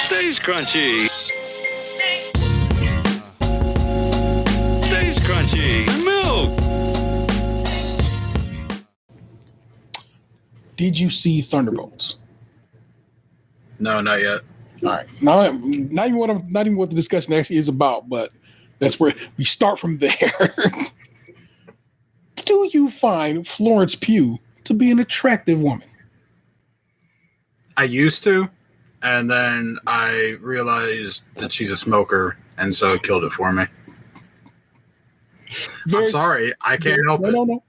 Stays crunchy. Stays crunchy. Milk. Did you see Thunderbolts? No, not yet. All right. Now, not even what the discussion actually is about, but that's where we start from there. Do you find Florence Pugh to be an attractive woman? I used to, and then I realized that she's a smoker, and so it killed it for me. I'm sorry, I can't help it. No.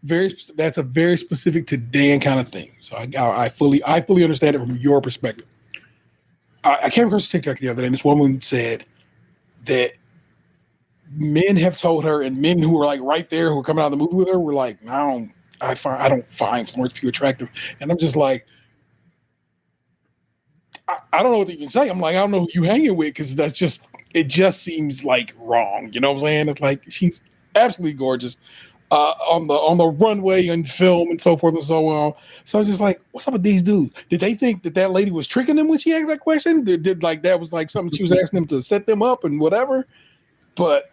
That's a very specific to Dan kind of thing. So I fully understand it from your perspective. I came across a TikTok the other day, and this woman said that men have told her, and men who were like right there, who were coming out of the movie with her, were like, I don't find Florence Pugh attractive, and I'm just like, I don't know what to even say. I'm like, I don't know who you hanging with, because it just seems like wrong. You know what I'm saying? It's like she's absolutely gorgeous on the runway and film and so forth and so on. So I was just like, what's up with these dudes? Did they think that lady was tricking them when she asked that question? Did like that was like something she was asking them to set them up and whatever? But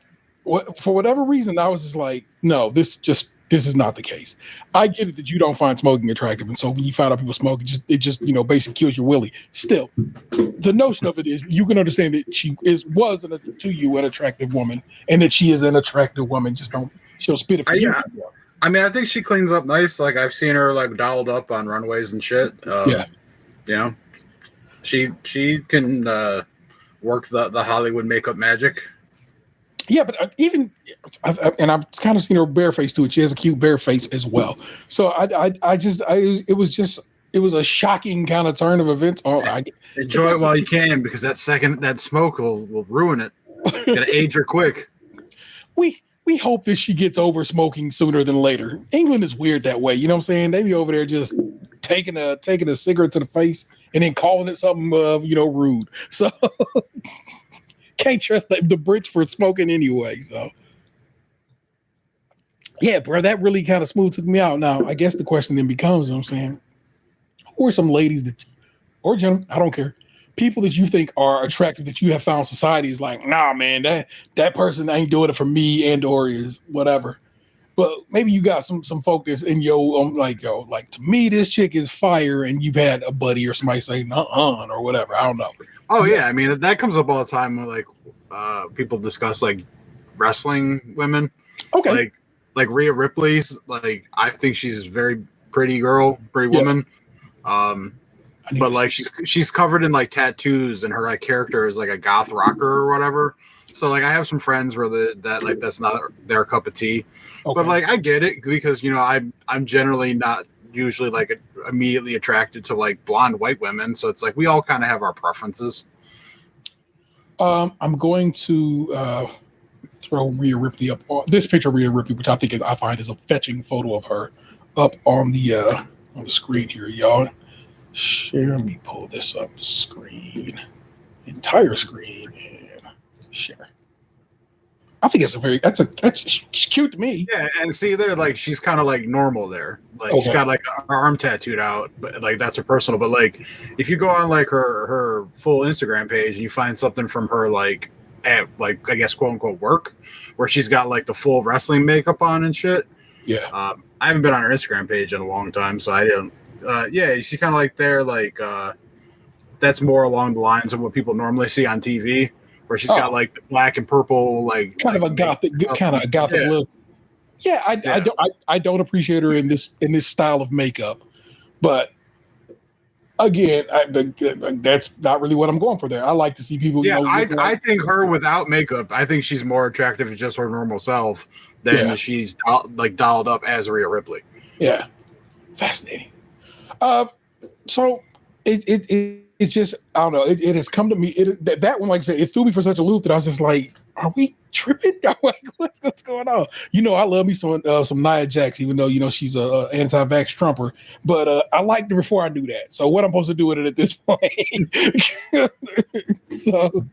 for whatever reason, I was just like, no, this is not the case. I get it that you don't find smoking attractive, and so when you find out people smoke, it just basically kills your willy. Still, the notion of it is you can understand that she was to you an attractive woman, and that she is an attractive woman. She'll spit it for you. I mean, I think she cleans up nice. Like I've seen her like dialed up on runways and shit. Yeah, you know, she can work the Hollywood makeup magic. Yeah, but and I've kind of seen her bare face too. She has a cute bare face as well. So it was a shocking kind of turn of events. Enjoy it while you can, because that smoke will ruin it. Gotta age her quick. We hope that she gets over smoking sooner than later. England is weird that way. You know what I'm saying? They be over there just taking a cigarette to the face and then calling it something rude. So can't trust the Brits for smoking anyway. So yeah, bro, that really kind of smooth took me out. Now, I guess the question then becomes, you know what I'm saying, who are some ladies or gentlemen, I don't care, people that you think are attractive that you have found society is like, nah, man, that person ain't doing it for me and or is whatever. But maybe you got some folk that's in like to me this chick is fire, and you've had a buddy or somebody say or whatever. I don't know. Oh yeah, I mean that comes up all the time when like people discuss like wrestling women. Okay. Like Rhea Ripley's, like I think she's a very pretty woman. But like she's covered in like tattoos, and her like character is like a goth rocker or whatever. So like I have some friends where that's not their cup of tea. Okay. But like I get it, because I'm generally not usually like immediately attracted to like blonde white women. So it's like we all kind of have our preferences. I'm going to throw Rhea Ripley up on this picture of Rhea Ripley, which I find is a fetching photo of her, up on the screen here, y'all. Share. Let me pull this up screen, entire screen, and share. I think she's cute to me. Yeah, and see there, like she's kind of like normal there. Like She's got like her arm tattooed out, but like that's her personal. But like if you go on like her full Instagram page and you find something from her like at like I guess quote unquote work, where she's got like the full wrestling makeup on and shit. Yeah. I haven't been on her Instagram page in a long time, so I didn't. Yeah, you see kind of like there, like that's more along the lines of what people normally see on TV, where she's got like the black and purple, like kind of a gothic look. Yeah, I don't appreciate her in this style of makeup, but again, that's not really what I'm going for there. I like to see people. Yeah, I think her without makeup, I think she's more attractive as just her normal self than she's like dolled up as Rhea Ripley. Yeah, fascinating. So it's just, I don't know. It has come to me. That one, like I said, it threw me for such a loop that I was just like, are we tripping? Like, what's going on? I love me some Nia Jax, even though, she's a anti-vax Trumper, but I liked her before I knew that. So what I'm supposed to do with it at this point? So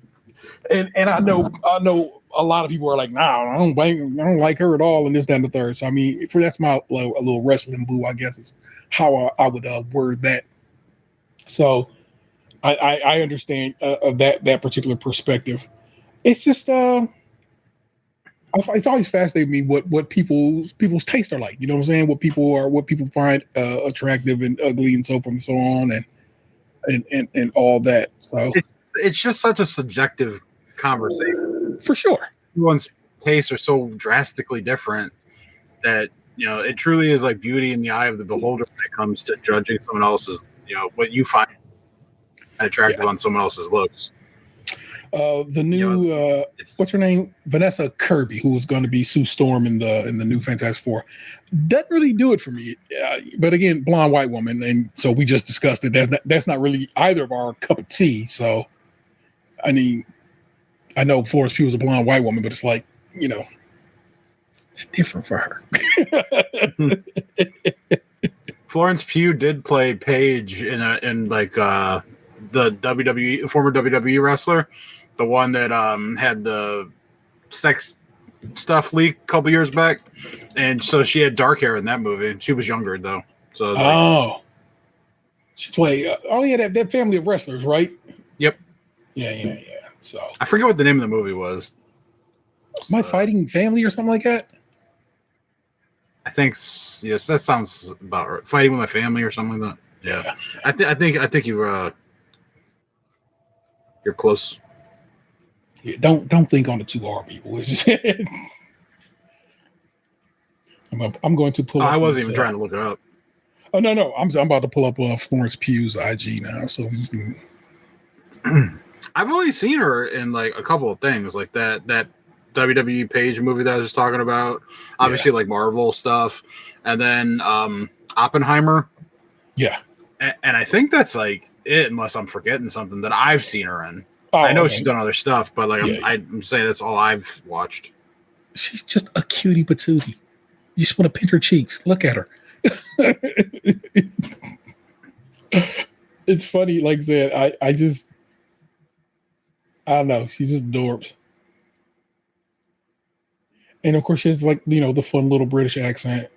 And I know a lot of people are like, nah, I don't like her at all, and this, that, and the third. So I mean, that's my a little wrestling boo, I guess is how I would word that. So I understand of that particular perspective. It's just it's always fascinated me what people's tastes are like. You know what I'm saying? What people find attractive and ugly and so forth and so on and all that. So it's just such a subjective conversation. For sure. Everyone's tastes are so drastically different that, you know, it truly is like beauty in the eye of the beholder when it comes to judging someone else's, you know, what you find attractive on someone else's looks. The new what's her name? Vanessa Kirby, who was going to be Sue Storm in the new Fantastic Four, doesn't really do it for me. But again, blonde white woman, and so we just discussed it. That's not really either of our cup of tea. So, I mean, I know Florence Pugh is a blonde white woman, but it's like, you know, it's different for her. Florence Pugh did play Paige in the WWE former WWE wrestler. The one that had the sex stuff leak a couple years back, and so she had dark hair in that movie. She was younger though. So she played. That family of wrestlers, right? Yep. Yeah. So I forget what the name of the movie was. My Fighting Family or something like that. I think yes, that sounds about right. Fighting with My Family or something like that. Yeah. I think you're close. Yeah, don't think on the too hard, people. It's just I'm going to pull up. I wasn't even trying to look it up. Oh no. I'm about to pull up Florence Pugh's IG now, so we can. I've only seen her in like a couple of things, like that WWE Page movie that I was just talking about. Obviously, like Marvel stuff, and then Oppenheimer. Yeah, and I think that's like it, unless I'm forgetting something that I've seen her in. Oh, I know okay. she's done other stuff, but like I'm saying that's all I've watched. She's just a cutie patootie. You just want to pinch her cheeks. Look at her. It's funny, like I said, I don't know. She's just adorbs. And of course she has like, you know, the fun little British accent.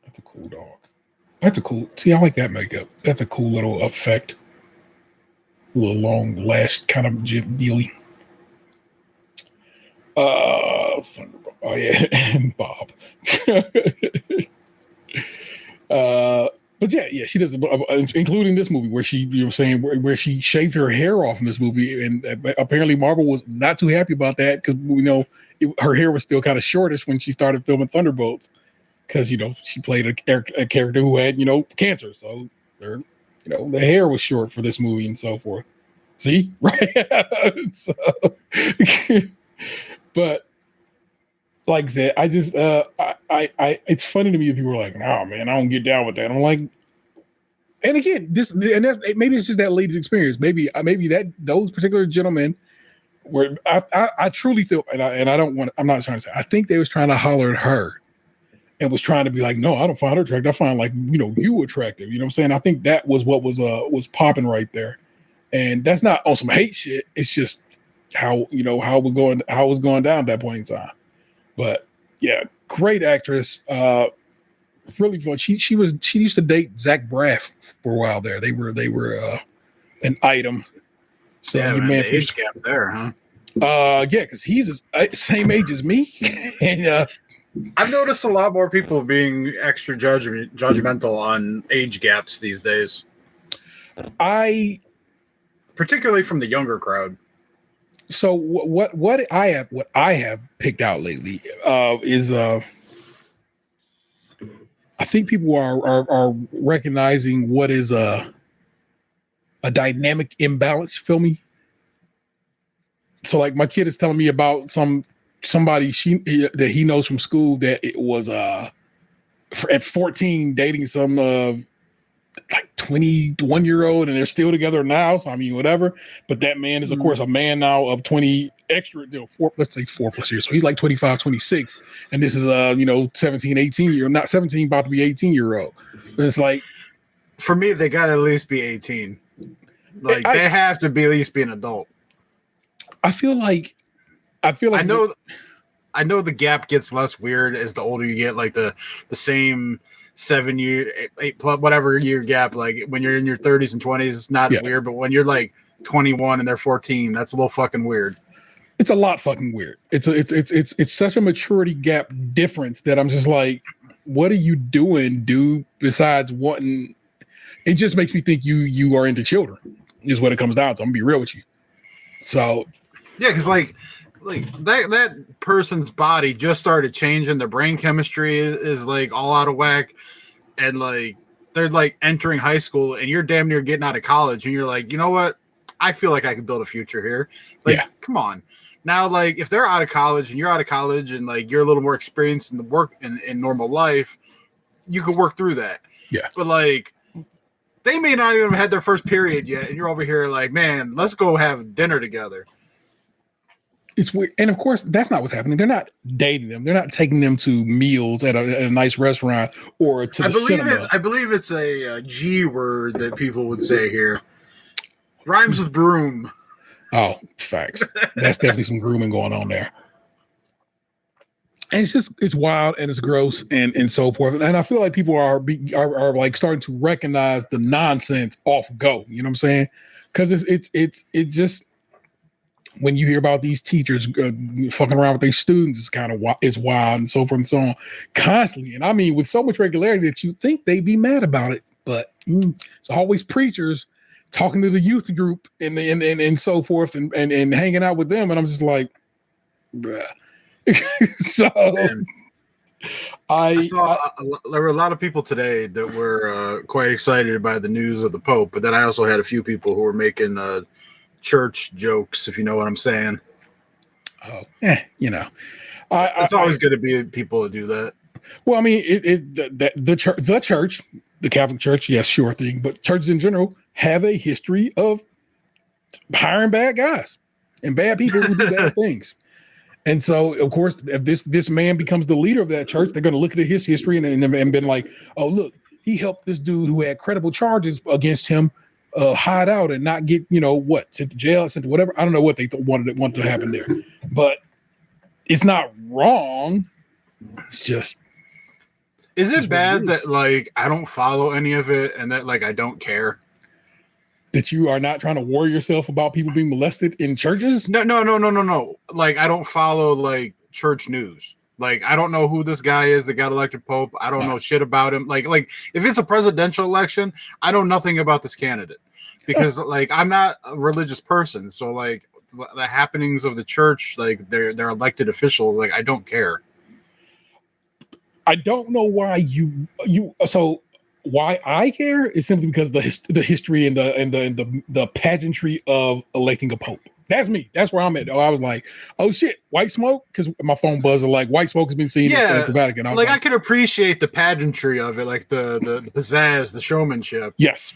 That's a cool dog. See, I like that makeup. That's a cool little effect. A little long lash kind of dealy. Thunderbolt. Oh yeah, and Bob. But yeah, she does, including this movie where she, you know, saying where she shaved her hair off in this movie, and apparently Marvel was not too happy about that because we know her hair was still kind of shortish when she started filming Thunderbolts, because you know she played a character who had, you know, cancer, so you know the hair was short for this movie and so forth. See, right? So, but like I said, I just I it's funny to me if people are like, "Oh man, I don't get down with that." I'm like, and again, maybe it's just that lady's experience. Maybe that those particular gentlemen were. I truly feel, and I don't want. I'm not trying to say. I think they was trying to holler at her, and was trying to be like, "No, I don't find her attractive. I find, like, you know, you attractive." You know what I'm saying? I think that was what was popping right there, and that's not on some hate shit. It's just how it was going down at that point in time. But yeah, great actress. Really fun. She used to date Zach Braff for a while there. They were an item. So yeah, your man the age gap there, huh? Yeah, because he's the same age as me. And I've noticed a lot more people being extra judgmental on age gaps these days. Particularly from the younger crowd. So what I have picked out lately is I think people are recognizing what is a dynamic imbalance. Feel me? So like my kid is telling me about somebody that he knows from school that it was at 14 dating some like 21-year-old, and they're still together now. So I mean, whatever. But that man is, of course, a man now of 20 extra, let's say 4+ years. So he's like 25, 26, and this is 17, 18 year, not 17, about to be 18-year-old. And it's like, for me, they got to at least be 18. Like they have to be at least be an adult. I feel like I know the gap gets less weird as the older you get. Like the same 7 year, 8 plus whatever year gap. Like when you're in your 30s and 20s, it's not weird. But when you're like 21 and they're 14, that's a little fucking weird. It's a lot fucking weird. It's such a maturity gap difference that I'm just like, what are you doing, dude? Besides wanting, it just makes me think you are into children. Is what it comes down to. I'm gonna be real with you. So yeah, because like that person's body just started changing. Their brain chemistry is like all out of whack, and like they're like entering high school, and you're damn near getting out of college, and you're like, you know what? I feel like I can build a future here. Like, come on. Now, like if they're out of college and you're out of college, and like you're a little more experienced in the work in normal life, you can work through that. Yeah, but like they may not even have had their first period yet, and you're over here like, man, let's go have dinner together. It's weird. And of course, that's not what's happening. They're not dating them. They're not taking them to meals at a nice restaurant or to the cinema. I believe it's a G word that people would say here. Rhymes with broom. Oh, facts. That's definitely some grooming going on there. And it's wild and it's gross and so forth. And I feel like people are like starting to recognize the nonsense off go. You know what I'm saying? Because it's just when you hear about these teachers fucking around with their students, it's wild and so forth and so on constantly. And I mean, with so much regularity that you think they'd be mad about it, but it's always preachers talking to the youth group and so forth and hanging out with them. And I'm just like, bruh. So I saw there were a lot of people today that were quite excited by the news of the Pope, but then I also had a few people who were making church jokes, if you know what I'm saying. Oh, it's always going to be people that do that. Well, I mean, the church, the Catholic Church, yes, sure thing, but churches in general have a history of hiring bad guys and bad people who do bad things. And so, of course, if this man becomes the leader of that church, they're going to look at his history and been like, oh, look, he helped this dude who had credible charges against him hide out and not get, sent to jail, sent to whatever. I don't know what they wanted to happen there. But it's not wrong. It's just. Is it bad that, like, I don't follow any of it and that, like, I don't care? That you are not trying to worry yourself about people being molested in churches? No. Like, I don't follow like church news. Like, I don't know who this guy is that got elected Pope. I don't know shit about him. Like if it's a presidential election, I know nothing about this candidate because like I'm not a religious person. So like the happenings of the church, like they're elected officials. Like I don't care. I don't know why so. Why I care is simply because the history and the pageantry of electing a pope. That's me. That's where I'm at. I was like, oh shit, white smoke, because my phone buzzed like white smoke has been seen at the Vatican. I could appreciate the pageantry of it, like the pizzazz, the showmanship. Yes.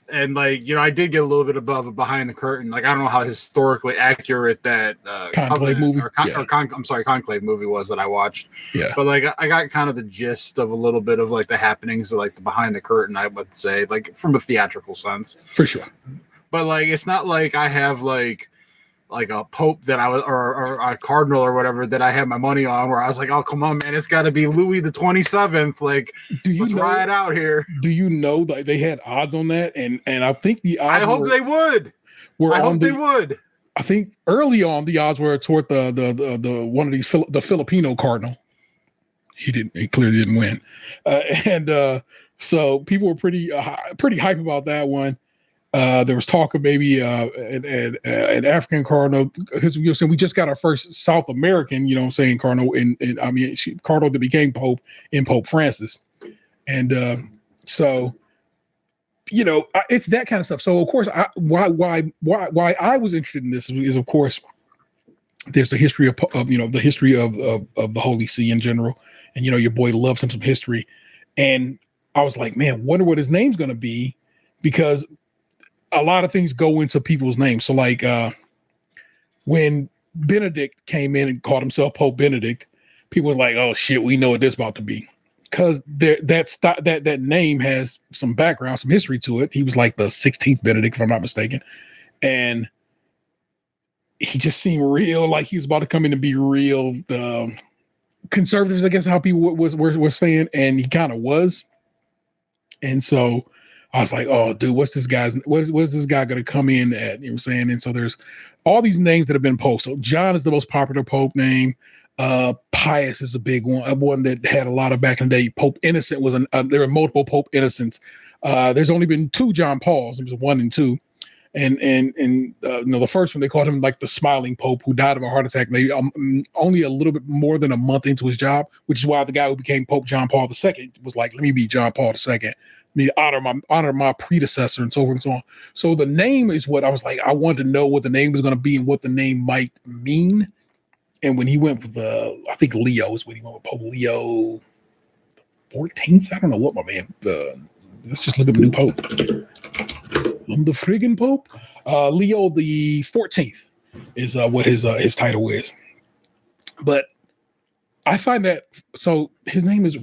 And like I did get a little bit above behind the curtain. Like I don't know how historically accurate that Conclave movie Conclave movie was that I watched. Yeah, but like I got kind of the gist of a little bit of like the happenings of like the behind the curtain. I would say like from a theatrical sense for sure. But like it's not like I have like a pope that I was or a cardinal or whatever that I had my money on where I was like, oh come on man, it's got to be Louis the 27th. Like let's ride out here. Do you know that they had odds on that? And I think the odds I hope they would. I think early on the odds were toward the one of these the Filipino cardinal. He clearly didn't win, and so people were pretty hype about that one. There was talk of maybe an African cardinal because we just got our first South American, cardinal cardinal that became Pope in Pope Francis, and so it's that kind of stuff. So of course, why I was interested in this is of course there's the history of the history of the Holy See in general, and your boy loves some history, and I was like, man, wonder what his name's going to be because a lot of things go into people's names. So like when Benedict came in and called himself Pope Benedict, people were like, oh shit, we know what this is about to be. because that name has some background, some history to it. He was like the 16th Benedict, if I'm not mistaken, and he just seemed real, like he was about to come in and be real conservatives, I guess how people were saying, and he kind of was. And so I was like, oh, dude, what's this guy going to come in at? You know what I'm saying? And so there's all these names that have been pope. So John is the most popular pope name. Pius is a big one that had a lot of back in the day. Pope Innocent was there were multiple Pope Innocents. There's only been 2 John Pauls. It was 1 and 2. And the first one, they called him like the smiling Pope, who died of a heart attack maybe only a little bit more than a month into his job, which is why the guy who became Pope John Paul II was like, let me be John Paul II. Let me honor my predecessor and so forth and so on. So the name is what I was like, I wanted to know what the name was going to be and what the name might mean. And when he went with I think Leo is when he went with Pope Leo 14th. I don't know what my man, let's just look at the new Pope. I'm the friggin' Pope. Leo the 14th is what his title is. But I find that, so his name is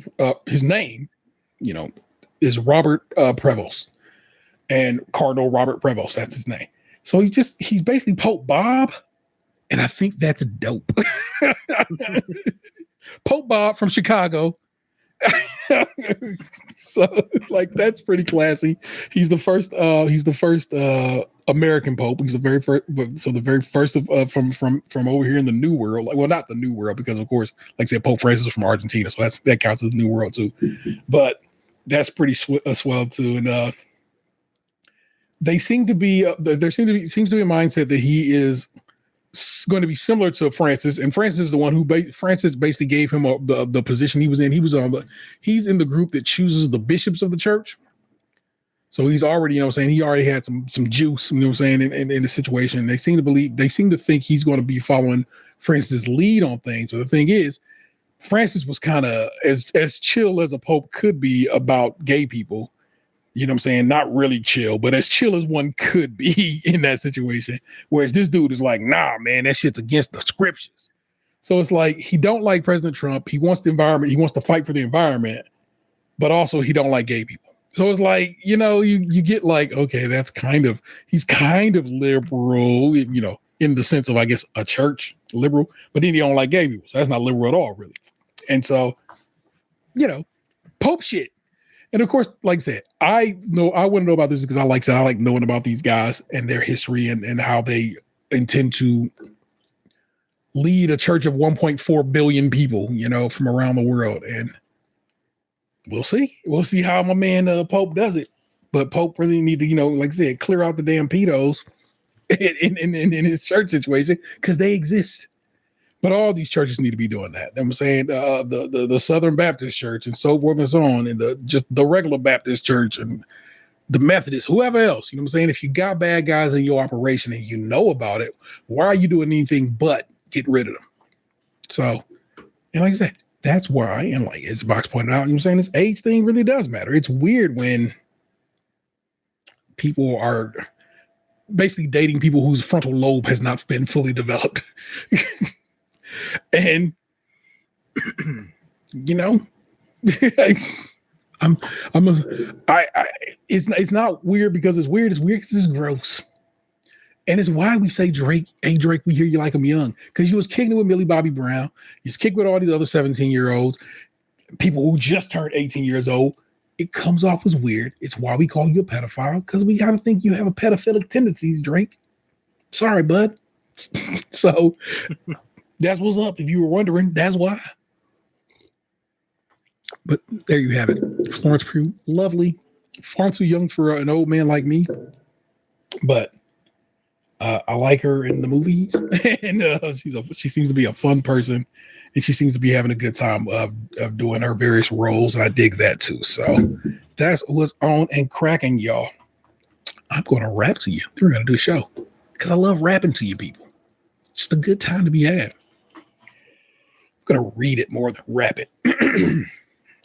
Robert Prevost, and Cardinal Robert Prevost. That's his name. So he's basically Pope Bob, and I think that's dope. Pope Bob from Chicago. So like that's pretty classy. He's the first American Pope. He's the very first from over here in the New World. Well, not the New World, because of course, like I said, Pope Francis is from Argentina, so that counts as the New World too. But that's pretty swell too. And they seem to be there seems to be a mindset that he is going to be similar to Francis, and Francis is the one who Francis basically gave him the position he was in. He's in the group that chooses the bishops of the church. So he's already, he already had some juice, in the situation. They seem to think he's going to be following Francis' lead on things. But the thing is, Francis was kind of as chill as a pope could be about gay people. Not really chill, but as chill as one could be in that situation. Whereas this dude is like, nah, man, that shit's against the scriptures. So it's like, he don't like President Trump. He wants the environment. He wants to fight for the environment, but also he don't like gay people. So it's like, you get like, okay, he's kind of liberal, in the sense of, I guess, a church liberal, but then he don't like gay people. So that's not liberal at all, really. And so, Pope shit. And of course, like I said, I want to know about this because I like knowing about these guys and their history and how they intend to lead a church of 1.4 billion people, from around the world. And we'll see. We'll see how my man Pope does it. But Pope really need to, like I said, clear out the damn pedos in his church situation, because they exist. But all these churches need to be doing that. I'm saying the Southern Baptist Church and so forth and so on, and just the regular Baptist Church and the Methodists, whoever else. If you got bad guys in your operation and you know about it, why are you doing anything but getting rid of them? So, and like I said, that's why, and like as Box pointed out, this age thing really does matter. It's weird when people are basically dating people whose frontal lobe has not been fully developed. And it's not weird because it's weird. It's weird because it's gross. And it's why we say, Drake, hey Drake, we hear you like him young. Because you was kicking it with Millie Bobby Brown. You was kicking with all these other 17-year-olds, people who just turned 18 years old. It comes off as weird. It's why we call you a pedophile, because we gotta think you have a pedophilic tendencies, Drake. Sorry, bud. So that's what's up. If you were wondering, that's why. But there you have it. Florence Pugh, lovely. Far too young for an old man like me. But I like her in the movies. And she seems to be a fun person. And she seems to be having a good time of doing her various roles. And I dig that too. So that's what's on and cracking, y'all. I'm going to rap to you. We're going to do a show because I love rapping to you people. Just a good time to be had. I'm going to read it more than rap it.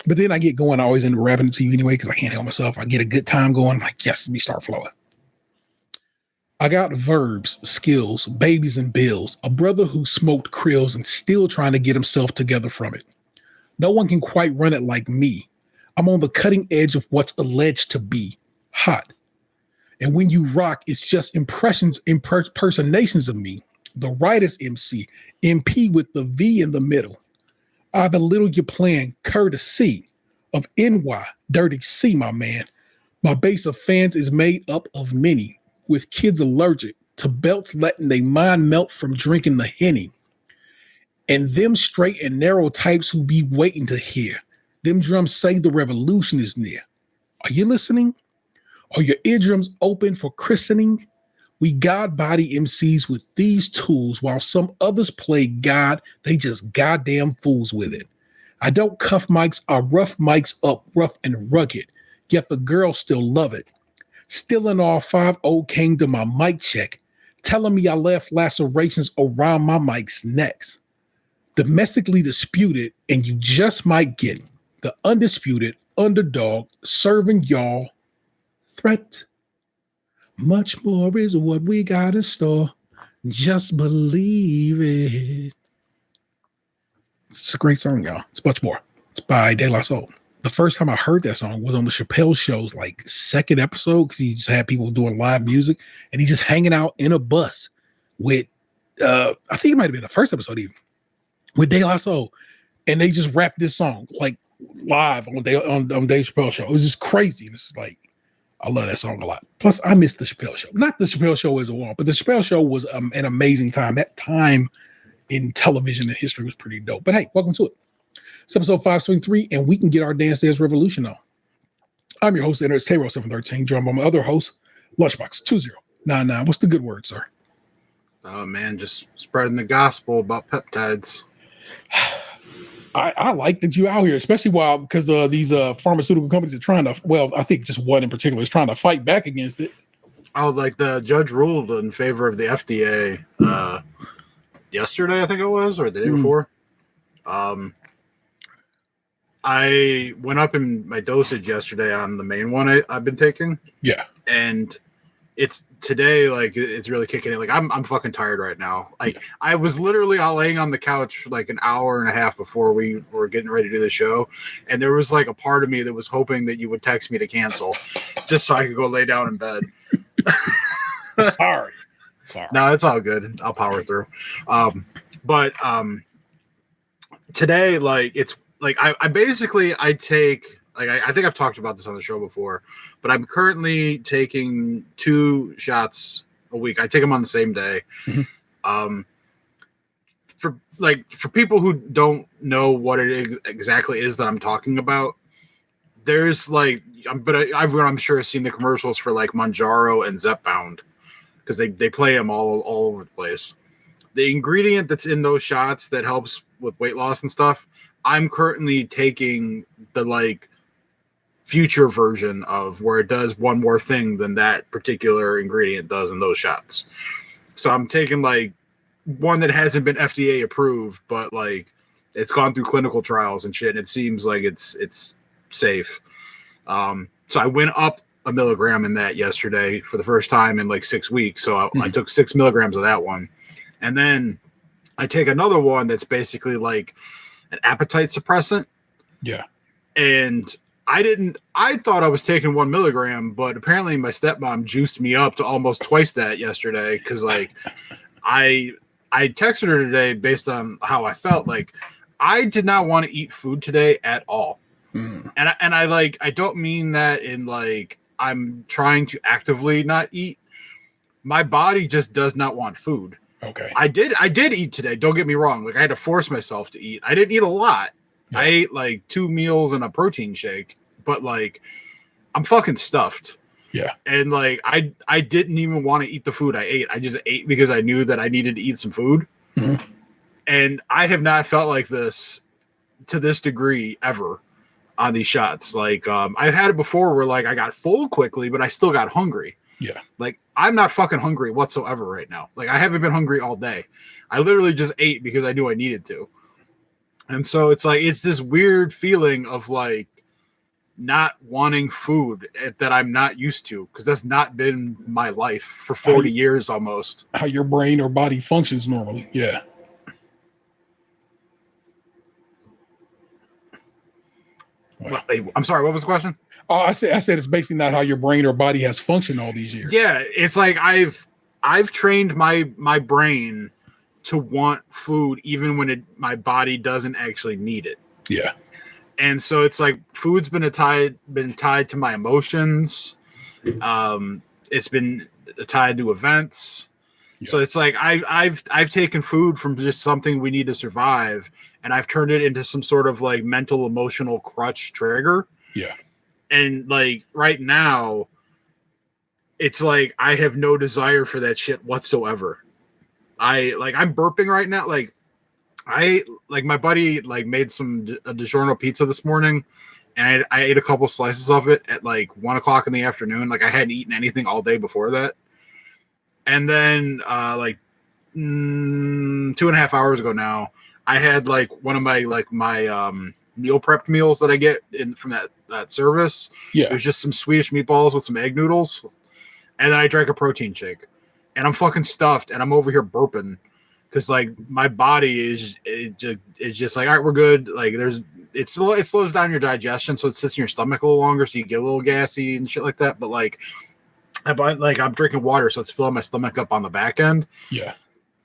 But then I get going, I always end up rapping it to you anyway, because I can't help myself. I get a good time going. I'm like, yes, let me start flowing. I got verbs, skills, babies and bills, a brother who smoked krills and still trying to get himself together from it. No one can quite run it like me. I'm on the cutting edge of what's alleged to be hot. And when you rock, it's just impersonations of me. The writer's MC, MP with the V in the middle. I belittle your plan, courtesy of NY, Dirty C, my man. My base of fans is made up of many, with kids allergic to belts letting their mind melt from drinking the Henny. And them straight and narrow types who be waiting to hear. Them drums say the revolution is near. Are you listening? Are your eardrums open for christening? We God body MCs with these tools while some others play God, they just goddamn fools with it. I don't cuff mics, I rough mics up rough and rugged, yet the girls still love it. Still in all 5-0 came to my mic check, telling me I left lacerations around my mic's necks. Domestically disputed, and you just might get the undisputed underdog serving y'all threat. Much more is what we got in store. Just believe it. It's a great song, y'all. It's much more. It's by De La Soul. The first time I heard that song was on the Chappelle Show's like second episode because he just had people doing live music and he just hanging out in a bus with, I think it might have been the first episode even, with De La Soul. And they just rapped this song like live on Dave Chappelle Show. It was just crazy. And it's like, I love that song a lot. Plus, I miss the Chappelle Show. Not the Chappelle Show as a wall, but the Chappelle Show was an amazing time. That time in television and history was pretty dope. But hey, welcome to it. It's episode 523, and we can get our Dance Dance Revolution on. I'm your host, Internet Taro 713, joined by my other host, Lunchbox 2099. What's the good word, sir? Oh, man, just spreading the gospel about peptides. I like that you out here, especially because these pharmaceutical companies are trying to, well, I think just one in particular is trying to fight back against it. Oh, like the judge ruled in favor of the FDA yesterday, I think it was, or the day before. I went up in my dosage yesterday on the main one I've been taking. Yeah. And it's today, like, it's really kicking in. Like, I'm fucking tired right now. Like, I was literally laying on the couch like an hour and a half before we were getting ready to do the show. And there was like a part of me that was hoping that you would text me to cancel just so I could go lay down in bed. Sorry. No, it's all good. I'll power through. But today, like, it's like, I basically take, like, I think I've talked about this on the show before, but I'm currently taking 2 shots a week. I take them on the same day. Mm-hmm. For people who don't know what it exactly is that I'm talking about, there's like, I'm sure I've seen the commercials for like Mounjaro and Zepbound because they play them all over the place. The ingredient that's in those shots that helps with weight loss and stuff, I'm currently taking the like future version of where it does one more thing than that particular ingredient does in those shots. So I'm taking like one that hasn't been FDA approved, but like it's gone through clinical trials and shit. And it seems like it's safe. So I went up a milligram in that yesterday for the first time in like 6 weeks. So I took 6 milligrams of that one. And then I take another one that's basically like an appetite suppressant. Yeah. And I thought I was taking 1 milligram, but apparently my stepmom juiced me up to almost twice that yesterday. Cause like I texted her today based on how I felt. Like I did not want to eat food today at all. Mm. And I don't mean that in like, I'm trying to actively not eat. My body just does not want food. Okay. I did eat today. Don't get me wrong. Like I had to force myself to eat. I didn't eat a lot. Yeah. I ate like 2 meals and a protein shake, but like I'm fucking stuffed. Yeah. And like I didn't even want to eat the food I ate. I just ate because I knew that I needed to eat some food. Mm-hmm. And I have not felt like this to this degree ever on these shots. Like I've had it before where like I got full quickly, but I still got hungry. Yeah. Like I'm not fucking hungry whatsoever right now. Like I haven't been hungry all day. I literally just ate because I knew I needed to. And so it's like, it's this weird feeling of like not wanting food that I'm not used to. Cause that's not been my life for 40 years almost. How your brain or body functions normally. Yeah. I'm sorry, what was the question? Oh, I said it's basically not how your brain or body has functioned all these years. Yeah, it's like I've trained my brain to want food even when my body doesn't actually need it. Yeah. And so it's like food's been tied to my emotions. It's been tied to events. Yeah. So it's like I've taken food from just something we need to survive, and I've turned it into some sort of like mental emotional crutch trigger. Yeah. And like right now, it's like I have no desire for that shit whatsoever. I'm burping right now. Like my buddy like made a DiGiorno pizza this morning, and I ate a couple slices of it at like 1:00 in the afternoon. Like I hadn't eaten anything all day before that. And then 2.5 hours ago now, I had like one of my meal prepped meals that I get from that service. Yeah. It was just some Swedish meatballs with some egg noodles. And then I drank a protein shake. And I'm fucking stuffed, and I'm over here burping because like my body is just like, all right, we're good. Like it slows down your digestion, so it sits in your stomach a little longer, so you get a little gassy and shit like that. But like I'm drinking water, so it's filling my stomach up on the back end. Yeah.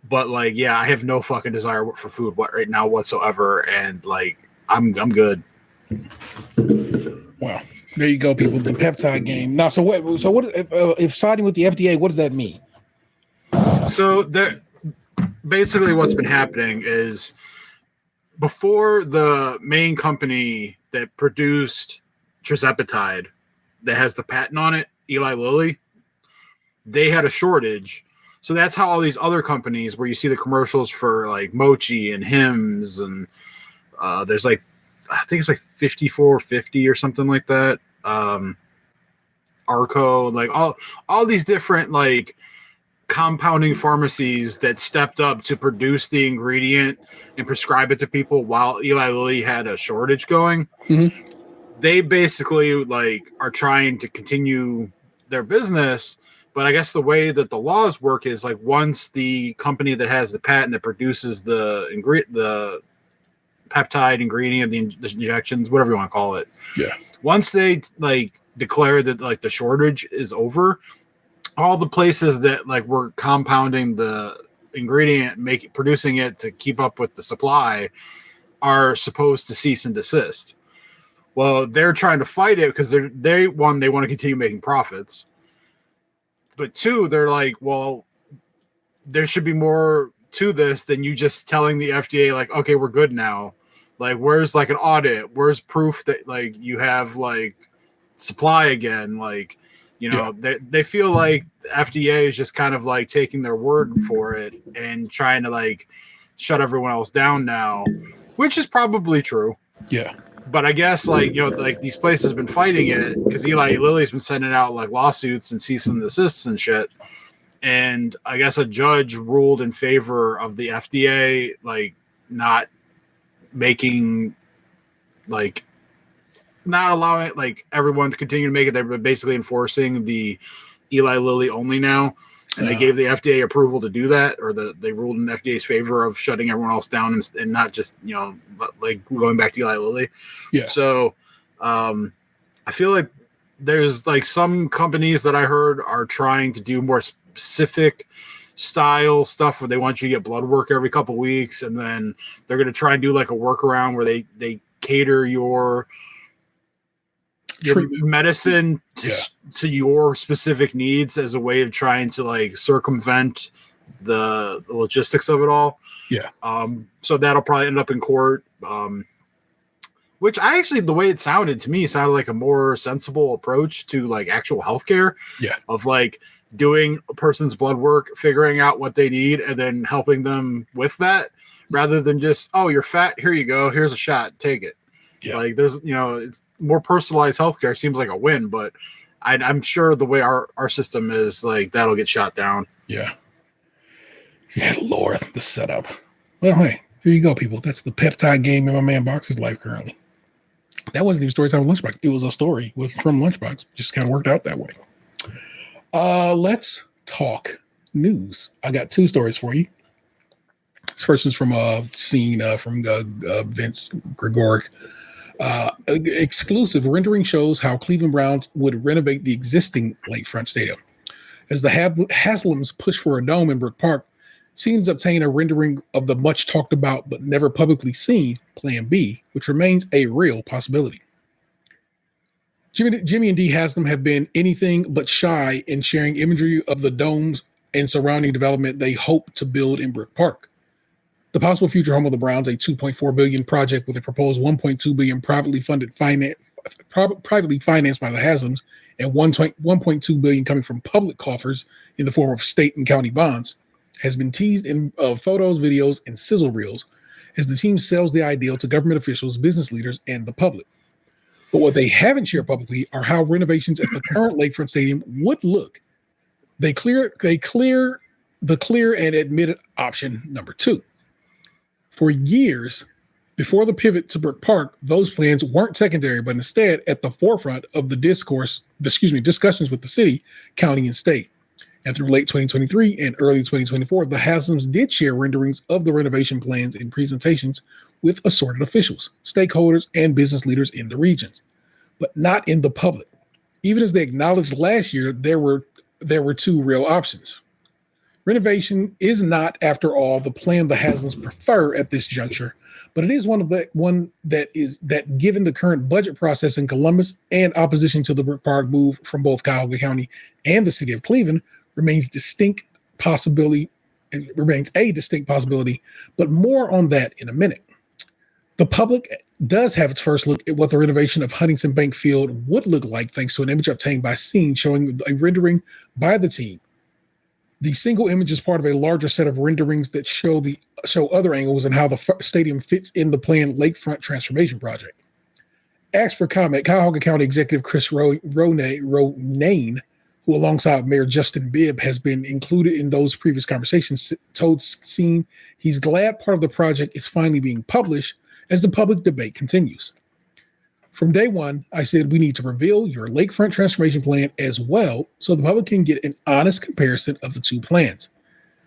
But like, yeah, I have no fucking desire for food right now whatsoever, and like I'm good. Well, there you go, people. The peptide game. Now, so what if siding with the FDA? What does that mean? So basically what's been happening is before the main company that produced tirzepatide that has the patent on it, Eli Lilly, they had a shortage. So that's how all these other companies where you see the commercials for like Mochi and Hims and there's like, I think it's like 5450 or something like that. Arco, like all these different like compounding pharmacies that stepped up to produce the ingredient and prescribe it to people while Eli Lilly had a shortage going. Mm-hmm. They basically like are trying to continue their business, but I guess the way that the laws work is like once the company that has the patent that produces the peptide ingredient, the injections, whatever you want to call it. Yeah. Once they like declare that like the shortage is over, all the places that like were compounding the ingredient, producing it to keep up with the supply, are supposed to cease and desist. Well, they're trying to fight it because they want to continue making profits, but two, they're like, well, there should be more to this than you just telling the FDA like, okay, we're good now. Like, where's like an audit? Where's proof that like you have like supply again? Like, you know, they feel like the FDA is just kind of like taking their word for it and trying to like shut everyone else down now, which is probably true. Yeah. But I guess like, you know, like these places have been fighting it because Eli Lilly's been sending out like lawsuits and cease and desist and shit. And I guess a judge ruled in favor of the FDA, like not making like not allowing like everyone to continue to make it. They're basically enforcing the Eli Lilly only now, and they gave the FDA approval to do that, or they ruled in FDA's favor of shutting everyone else down and not just, you know, like going back to Eli Lilly. Yeah. So I feel like there's like some companies that I heard are trying to do more specific style stuff where they want you to get blood work every couple weeks, and then they're going to try and do like a workaround where they cater your medicine to your specific needs as a way of trying to like circumvent the logistics of it all. Yeah. So that'll probably end up in court. Which I actually, the way it sounded to me, sounded like a more sensible approach to like actual healthcare. Yeah. Of like doing a person's blood work, figuring out what they need, and then helping them with that, rather than just, oh, you're fat, here you go, here's a shot, take it. Yeah. Like there's, you know, it's more personalized healthcare seems like a win, but I'm sure the way our system is, like that'll get shot down. Yeah. Yeah, Lord, the setup. Well, hey, here you go, people. That's the peptide game in my man Box's life currently. That wasn't even story time with Lunchbox. It was a story from Lunchbox. Just kind of worked out that way. Let's talk news. I got two stories for you. This first one's from a scene from Vince Gregoric. Exclusive rendering shows how Cleveland Browns would renovate the existing lakefront stadium. As the Haslams push for a dome in Brook Park, scenes obtain a rendering of the much talked about but never publicly seen Plan B, which remains a real possibility. Jimmy and Dee Haslam have been anything but shy in sharing imagery of the domes and surrounding development they hope to build in Brook Park. The possible future home of the Browns, a $2.4 billion project with a proposed $1.2 billion privately financed by the Haslams and $1.2 billion coming from public coffers in the form of state and county bonds, has been teased in photos, videos, and sizzle reels as the team sells the ideal to government officials, business leaders, and the public. But what they haven't shared publicly are how renovations at the current lakefront stadium would look. They clear the clear and admitted option number 2. For years, before the pivot to Brook Park, those plans weren't secondary, but instead at the forefront of the discussions with the city, county, and state. And through late 2023 and early 2024, the Haslams did share renderings of the renovation plans in presentations with assorted officials, stakeholders, and business leaders in the regions, but not in the public. Even as they acknowledged last year, there were 2 real options. Renovation is not, after all, the plan the Haslams prefer at this juncture, but it is one that, given the current budget process in Columbus and opposition to the Brook Park move from both Cuyahoga County and the city of Cleveland, remains a distinct possibility. But more on that in a minute. The public does have its first look at what the renovation of Huntington Bank Field would look like, thanks to an image obtained by Scene showing a rendering by the team. The single image is part of a larger set of renderings that show other angles and how the stadium fits in the planned lakefront transformation project. Asked for comment, Cuyahoga County Executive Chris Ronayne, who alongside Mayor Justin Bibb has been included in those previous conversations, told Scene he's glad part of the project is finally being published as the public debate continues. From day one, I said we need to reveal your lakefront transformation plan as well so the public can get an honest comparison of the 2 plans,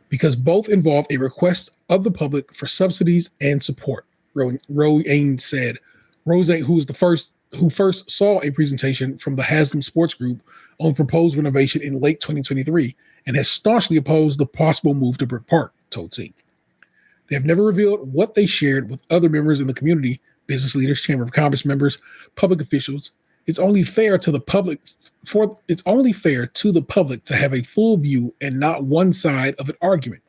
because both involve a request of the public for subsidies and support, Roane said. Roane, who first saw a presentation from the Haslam Sports Group on the proposed renovation in late 2023 and has staunchly opposed the possible move to Brook Park, told Scene. They have never revealed what they shared with other members in the community, business leaders, Chamber of Commerce members, public officials. It's only fair to the public to have a full view and not one side of an argument.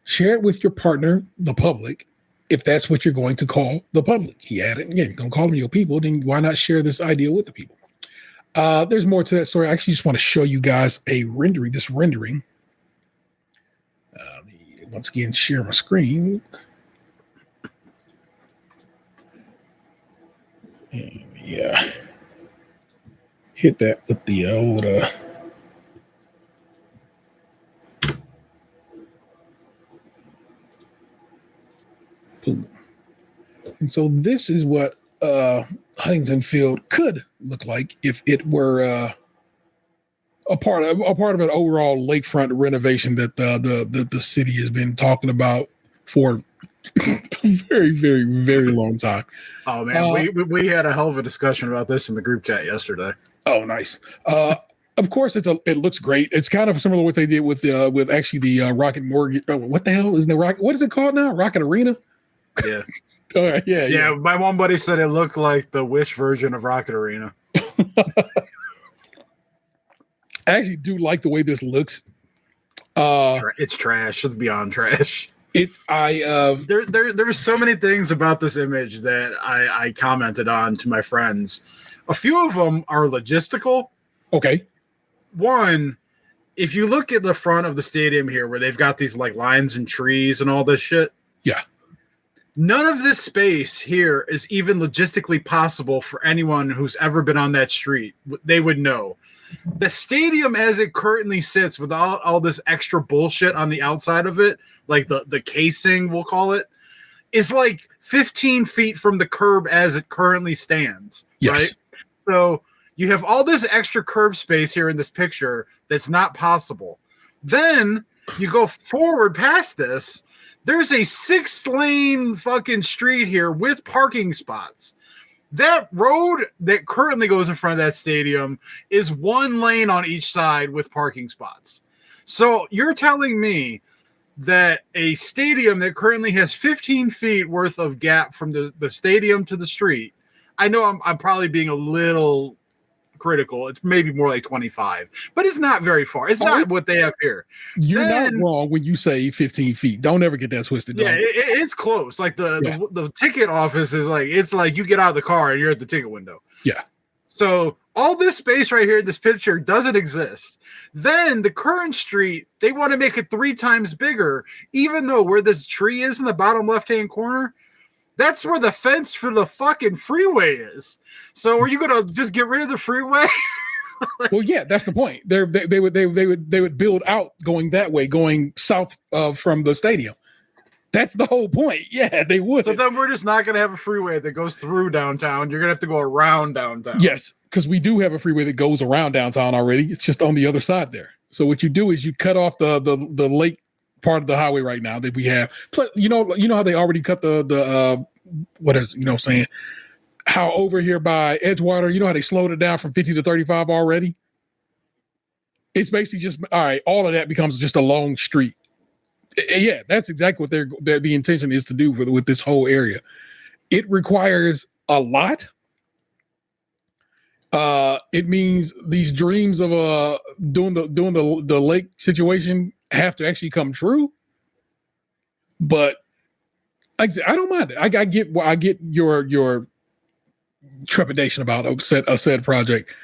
Share it with your partner, the public, if that's what you're going to call the public. He added, again, you're going to call them your people, then why not share this idea with the people? There's more to that story. I actually just want to show you guys this rendering. Once again, share my screen. And yeah, hit that with the old boom. And so this is what Huntington Field could look like if it were a part of an overall lakefront renovation that the city has been talking about for a very, very, very long time. Oh man, we had a hell of a discussion about this in the group chat yesterday. Oh, nice. Of course, it looks great. It's kind of similar to what they did with actually the Rocket Mortgage. What the hell is the Rocket? What is it called now? Rocket Arena. Yeah. Yeah. My one buddy said it looked like the Wish version of Rocket Arena. I actually do like the way this looks. It's trash. It's beyond trash. There's so many things about this image that I commented on to my friends. A few of them are logistical. Okay. One, if you look at the front of the stadium here where they've got these like lines and trees and all this shit. Yeah. None of this space here is even logistically possible for anyone who's ever been on that street. They would know. The stadium as it currently sits with all this extra bullshit on the outside of it, like the casing, we'll call it, is like 15 feet from the curb as it currently stands. Yes. Right? So you have all this extra curb space here in this picture that's not possible. Then you go forward past this, there's a 6-lane fucking street here with parking spots. That road that currently goes in front of that stadium is one lane on each side with parking spots. So you're telling me that a stadium that currently has 15 feet worth of gap from the stadium to the street, I know I'm probably being a little critical. It's maybe more like 25, but it's not very far. It's not what they have here. You're not wrong when you say 15 feet. Don't ever get that twisted. Yeah, it's close. Like the ticket office is like, it's like you get out of the car and you're at the ticket window. Yeah. So all this space right here in this picture doesn't exist. Then the current street, they want to make it 3 times bigger, even though where this tree is in the bottom left-hand corner, that's where the fence for the fucking freeway is. So are you gonna just get rid of the freeway? Well, yeah, that's the point. They would build out going that way, going south from the stadium. That's the whole point. Yeah, they would. So then we're just not gonna have a freeway that goes through downtown. You're gonna have to go around downtown. Yes, because we do have a freeway that goes around downtown already. It's just on the other side there. So what you do is you cut off the lake part of the highway right now that we have. Plus, you know how they already cut the what is, saying, how over here by Edgewater, you know how they slowed it down from 50 to 35 already? It's basically just, all right, all of that becomes just a long street. Yeah, that's exactly what the intention is to do with this whole area. It requires a lot. It means these dreams of doing the lake situation have to actually come true. But like I said, I don't mind it. I get your trepidation about a said project,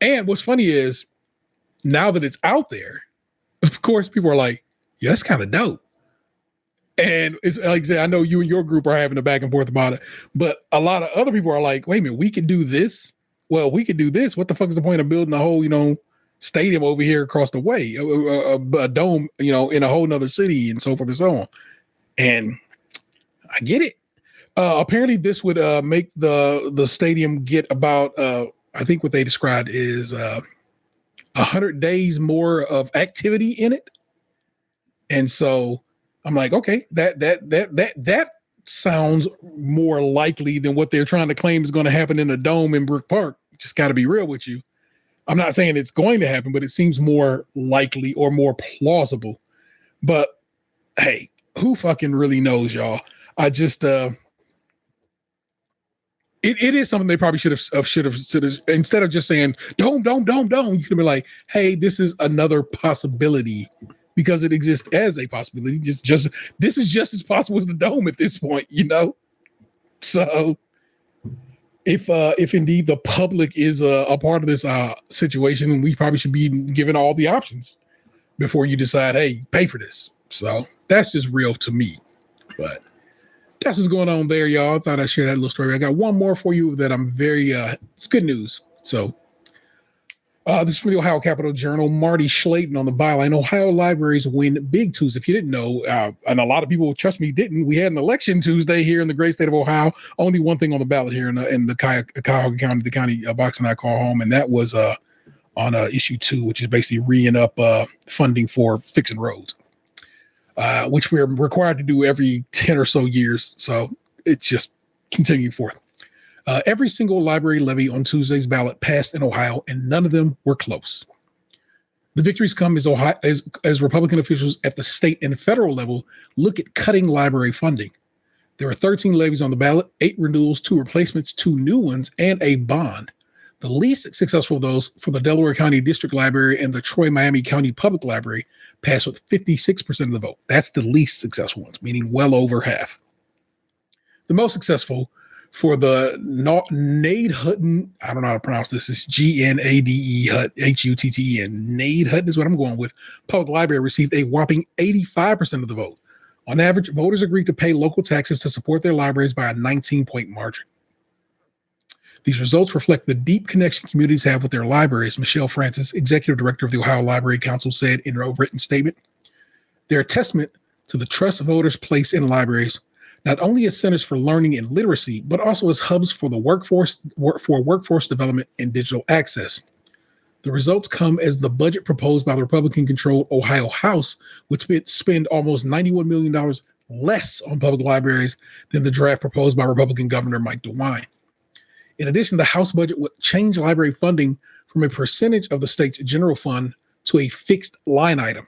and what's funny is now that it's out there, of course, people are like, yeah, that's kind of dope. And it's like I said, I know you and your group are having a back and forth about it, but a lot of other people are like, wait a minute, we could do this. Well, we could do this. What the fuck is the point of building a whole, stadium over here across the way, a dome, in a whole nother city and so forth and so on. And I get it. Apparently this would make the stadium get about, I think what they described is 100 days more of activity in it. And so I'm like, okay, that sounds more likely than what they're trying to claim is going to happen in a dome in Brook Park. Just got to be real with you. I'm not saying it's going to happen, but it seems more likely or more plausible. But hey, who fucking really knows, y'all? I just it is something they probably should have instead of just saying dome, you could be like, hey, this is another possibility, because it exists as a possibility. Just this is just as possible as the dome at this point, So if indeed the public is a part of this situation, we probably should be given all the options before you decide, hey, pay for this. So that's just real to me. But that's what's going on there, y'all. I thought I'd share that little story. I got one more for you that I'm very, it's good news. So this is from the Ohio Capitol Journal. Marty Schlayton on the byline. Ohio libraries win big Tuesday. If you didn't know, and a lot of people, trust me, didn't. We had an election Tuesday here in the great state of Ohio. Only one thing on the ballot here in the Cuyahoga County, the county box and I call home, and that was on issue 2, which is basically reing up funding for fixing roads, which we're required to do every 10 or so years. So it's just continuing forth. Every single library levy on Tuesday's ballot passed in Ohio, and none of them were close. The victories come as Republican officials at the state and federal level look at cutting library funding. There are 13 levies on the ballot, 8 renewals, 2 replacements, 2 new ones, and a bond. The least successful of those for the Delaware County District Library and the Troy-Miami County Public Library passed with 56% of the vote. That's the least successful ones, meaning well over half. The most successful for the Nade Hutton, I don't know how to pronounce this. It's Gnade Hutten. Nade Hutton is what I'm going with. Public Library received a whopping 85% of the vote. On average, voters agreed to pay local taxes to support their libraries by a 19-point margin. These results reflect the deep connection communities have with their libraries, Michelle Francis, executive director of the Ohio Library Council, said in a written statement. They're a testament to the trust voters place in libraries, not only as centers for learning and literacy, but also as hubs for the workforce development and digital access. The results come as the budget proposed by the Republican-controlled Ohio House, which would spend almost $91 million less on public libraries than the draft proposed by Republican Governor Mike DeWine. In addition, the House budget would change library funding from a percentage of the state's general fund to a fixed line item.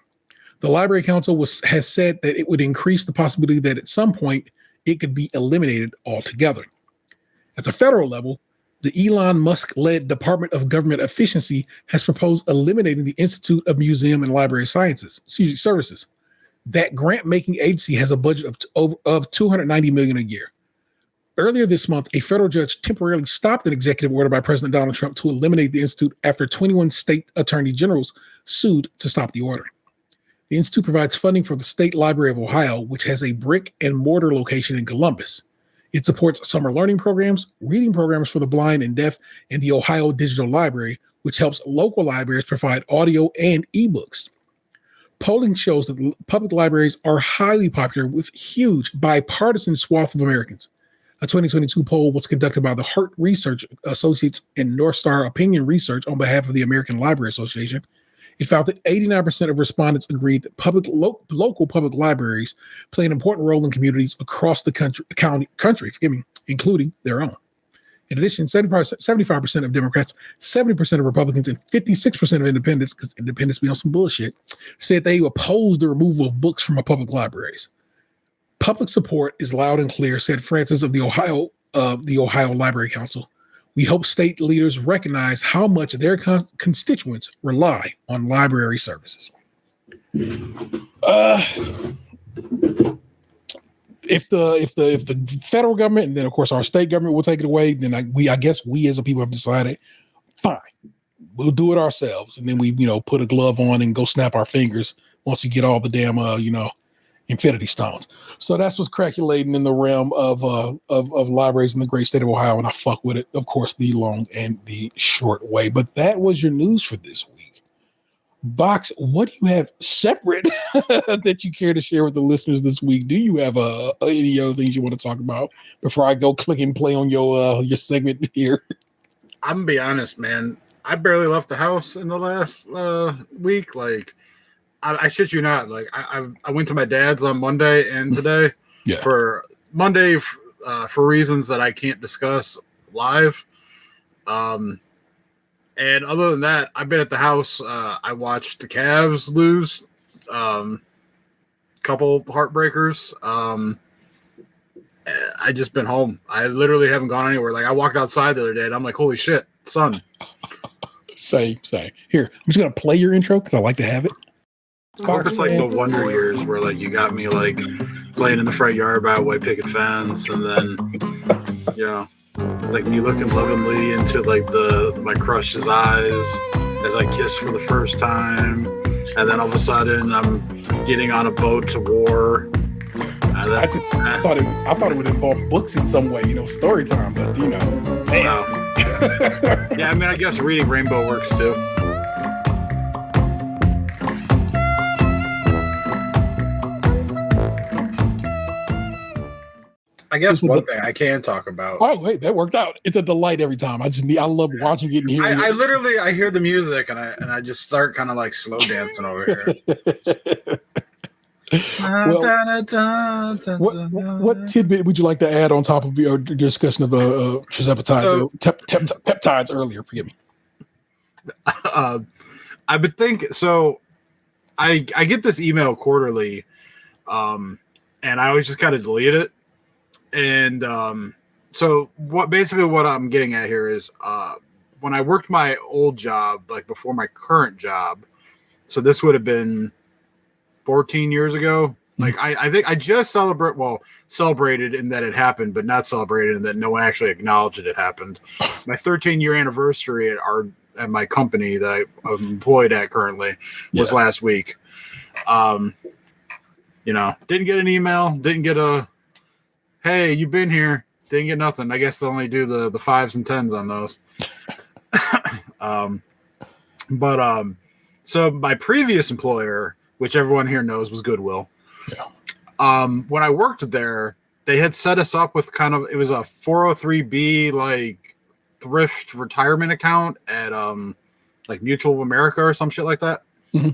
The Library Council has said that it would increase the possibility that at some point it could be eliminated altogether. At the federal level, the Elon Musk-led Department of Government Efficiency has proposed eliminating the Institute of Museum and Library Services. That grant-making agency has a budget of $290 million a year. Earlier this month, a federal judge temporarily stopped an executive order by President Donald Trump to eliminate the institute after 21 state attorney generals sued to stop the order. The institute provides funding for the State Library of Ohio, which has a brick and mortar location in Columbus. It supports summer learning programs, reading programs for the blind and deaf, and the Ohio Digital Library, which helps local libraries provide audio and ebooks. Polling shows that public libraries are highly popular with huge bipartisan swath of Americans. A 2022 poll was conducted by the Hart Research Associates and North Star Opinion Research on behalf of the American Library Association. It found that 89% of respondents agreed that local public libraries play an important role in communities across the country, including their own. In addition, 75% of Democrats, 70% of Republicans, and 56% of independents, because independents be on some bullshit, said they oppose the removal of books from our public libraries. Public support is loud and clear, said Francis of the Ohio Library Council. We hope state leaders recognize how much their constituents rely on library services. If the federal government and then of course our state government will take it away, then I guess we as a people have decided, fine, we'll do it ourselves, and then we put a glove on and go snap our fingers once we get all the damn Infinity Stones. So that's what's calculating in the realm of libraries in the great state of Ohio, and I fuck with it. Of course, the long and the short way. But that was your news for this week. Box, what do you have separate that you care to share with the listeners this week? Do you have any other things you want to talk about before I go click and play on your segment here? I'm gonna be honest, man. I barely left the house in the last week. Like, I shit you not. Like, I went to my dad's on Monday and today. Yeah. For Monday, for reasons that I can't discuss live. And other than that, I've been at the house. I watched the Cavs lose. Couple heartbreakers. I just been home. I literally haven't gone anywhere. Like, I walked outside the other day and I'm like, holy shit, sun. Same. Here, I'm just gonna play your intro because I like to have it. I hope it's like the Wonder Years where like you got me like playing in the front yard by a white picket fence, and then like me looking lovingly into like my crush's eyes as I kiss for the first time, and then all of a sudden I'm getting on a boat to war. And then, I thought it would involve books in some way, story time, but damn. Yeah, I mean, I guess reading Rainbow works too. I guess one thing I can talk about. Oh, wait, that worked out. It's a delight every time. I love watching it and hearing it. I literally hear the music and I just start kind of like slow dancing over here. What tidbit would you like to add on top of your discussion of peptides earlier? Forgive me. I would think so. I get this email quarterly, and I always just kind of delete it. And so what I'm getting at here is when I worked my old job, like before my current job, so this would have been 14 years ago. Like I think I just celebrated in that it happened, but not celebrated in that no one actually acknowledged it happened. My 13-year anniversary at my company that I'm employed at currently was last week. Didn't get an email, didn't get a hey, you've been here. Didn't get nothing. I guess they only do the 5s and 10s on those. So my previous employer, which everyone here knows was Goodwill. Yeah. When I worked there, they had set us up with it was a 403B like thrift retirement account at like Mutual of America or some shit like that. Mm-hmm.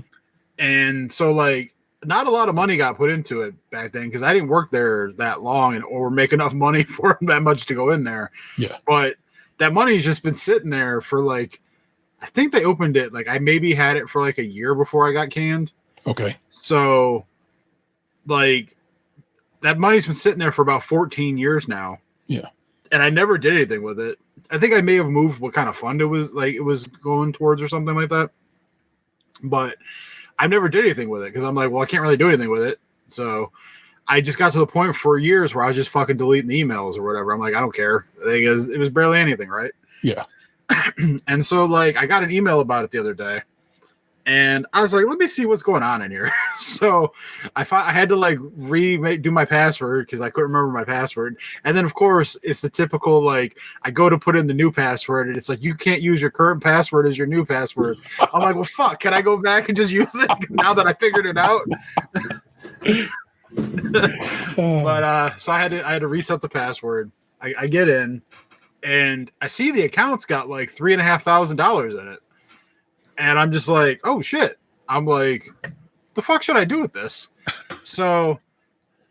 And so like not a lot of money got put into it back then because I didn't work there that long or make enough money for that much to go in there. Yeah. But that money's just been sitting there for like, I think they opened it, like I maybe had it for like a year before I got canned. Okay. So like that money's been sitting there for about 14 years now. Yeah. And I never did anything with it. I think I may have moved what kind of fund it was going towards or something like that. But I never did anything with it because I'm like, well, I can't really do anything with it. So I just got to the point for years where I was just fucking deleting the emails or whatever. I'm like, I don't care. Because it was barely anything, right? Yeah. And so like I got an email about it the other day. And I was like, let me see what's going on in here. So I had to like do my password because I couldn't remember my password. And then, of course, it's the typical, like, I go to put in the new password and it's like, you can't use your current password as your new password. I'm like, well, fuck, can I go back and just use it now that I figured it out? But so I had to reset the password. I get in and I see the account's got like $3,500 in it. And I'm just like, oh shit. I'm like, the fuck should I do with this? So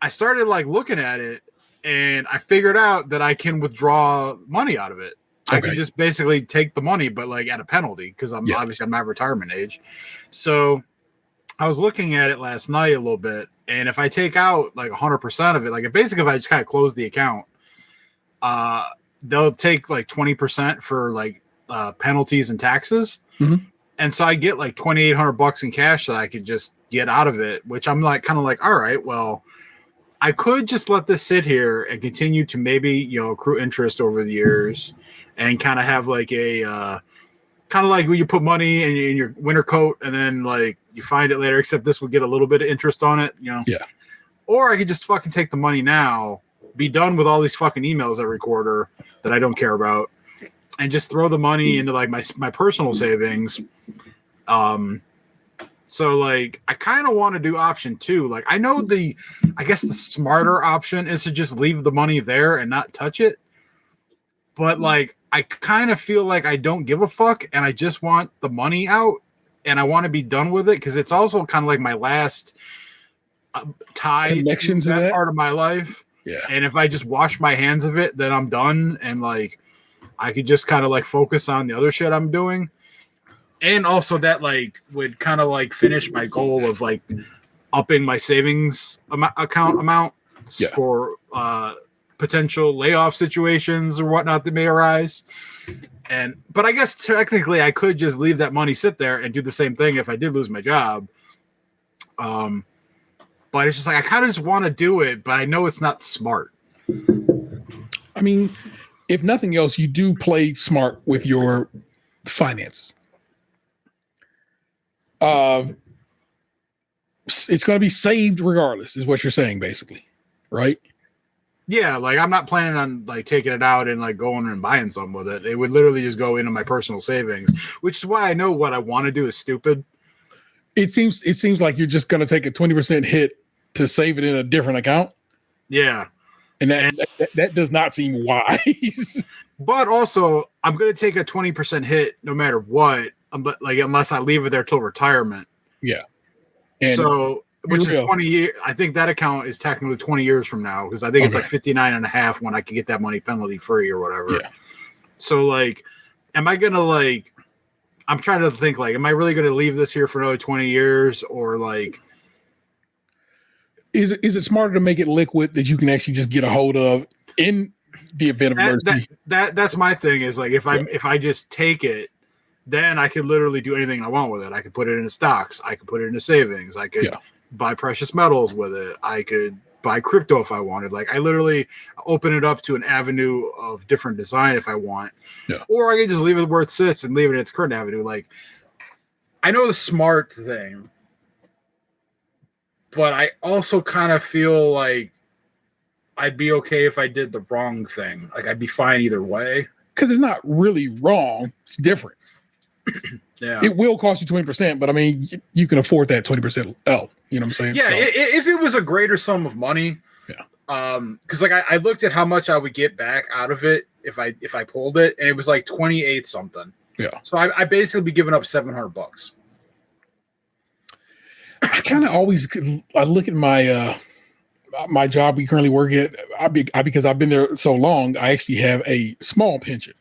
I started like looking at it and I figured out that I can withdraw money out of it. Okay. I can just basically take the money, but like at a penalty because obviously I'm at retirement age. So I was looking at it last night a little bit. And if I take out like 100% of it, like basically if I just kind of close the account, they'll take like 20% for like penalties and taxes. Mm-hmm. And so I get like $2,800 in cash that I could just get out of it, which I'm like, kind of like, all right, well, I could just let this sit here and continue to maybe, you know, accrue interest over the years and kind of have like a, kind of like when you put money in your winter coat and then like you find it later, except this would get a little bit of interest on it, you know? Yeah. Or I could just fucking take the money now, be done with all these fucking emails every quarter that I don't care about, and just throw the money into like my personal savings. So like I kind of want to do option 2. Like I know I guess the smarter option is to just leave the money there and not touch it. But like I kind of feel like I don't give a fuck and I just want the money out and I want to be done with it because it's also kind of like my last tie connection to that part of my life. Yeah. And if I just wash my hands of it, then I'm done and like I could just kind of like focus on the other shit I'm doing. And also that like would kind of like finish my goal of like upping my savings account amount for potential layoff situations or whatnot that may arise. But I guess technically I could just leave that money sit there and do the same thing if I did lose my job. But it's just like I kind of just want to do it, but I know it's not smart. I mean, if nothing else, you do play smart with your finances. It's going to be saved regardless, is what you're saying, basically, right? Yeah, like I'm not planning on like taking it out and like going and buying something with it. It would literally just go into my personal savings, which is why I know what I want to do is stupid. It seems like you're just going to take a 20% hit to save it in a different account. Yeah. And that does not seem wise. But also, I'm going to take a 20% hit no matter what, like unless I leave it there till retirement. Yeah. And so, which is 20 years. I think that account is technically 20 years from now because I think it's like 59 and a half when I can get that money penalty free or whatever. Yeah. So, like, am I going to like, I'm trying to think like, am I really going to leave this here for another 20 years or like, is it smarter to make it liquid that you can actually just get a hold of in the event of emergency? That's my thing is like if I just take it, then I could literally do anything I want with it. I could put it into stocks. I could put it into savings. I could buy precious metals with it. I could buy crypto if I wanted. Like I literally open it up to an avenue of different design if I want. Yeah. Or I could just leave it where it sits and leave it in its current avenue. Like I know the smart thing. But I also kind of feel like I'd be okay if I did the wrong thing. Like I'd be fine either way. Because it's not really wrong. It's different. Yeah. It will cost you 20%, but I mean, you can afford that 20% L. You know what I'm saying? Yeah. So, if it was a greater sum of money. Yeah. Because like I looked at how much I would get back out of it if I pulled it, and it was like 28 something. Yeah. So I basically be giving up $700. I kind of always I look at my job we currently work at. Because I've been there so long, I actually have a small pension,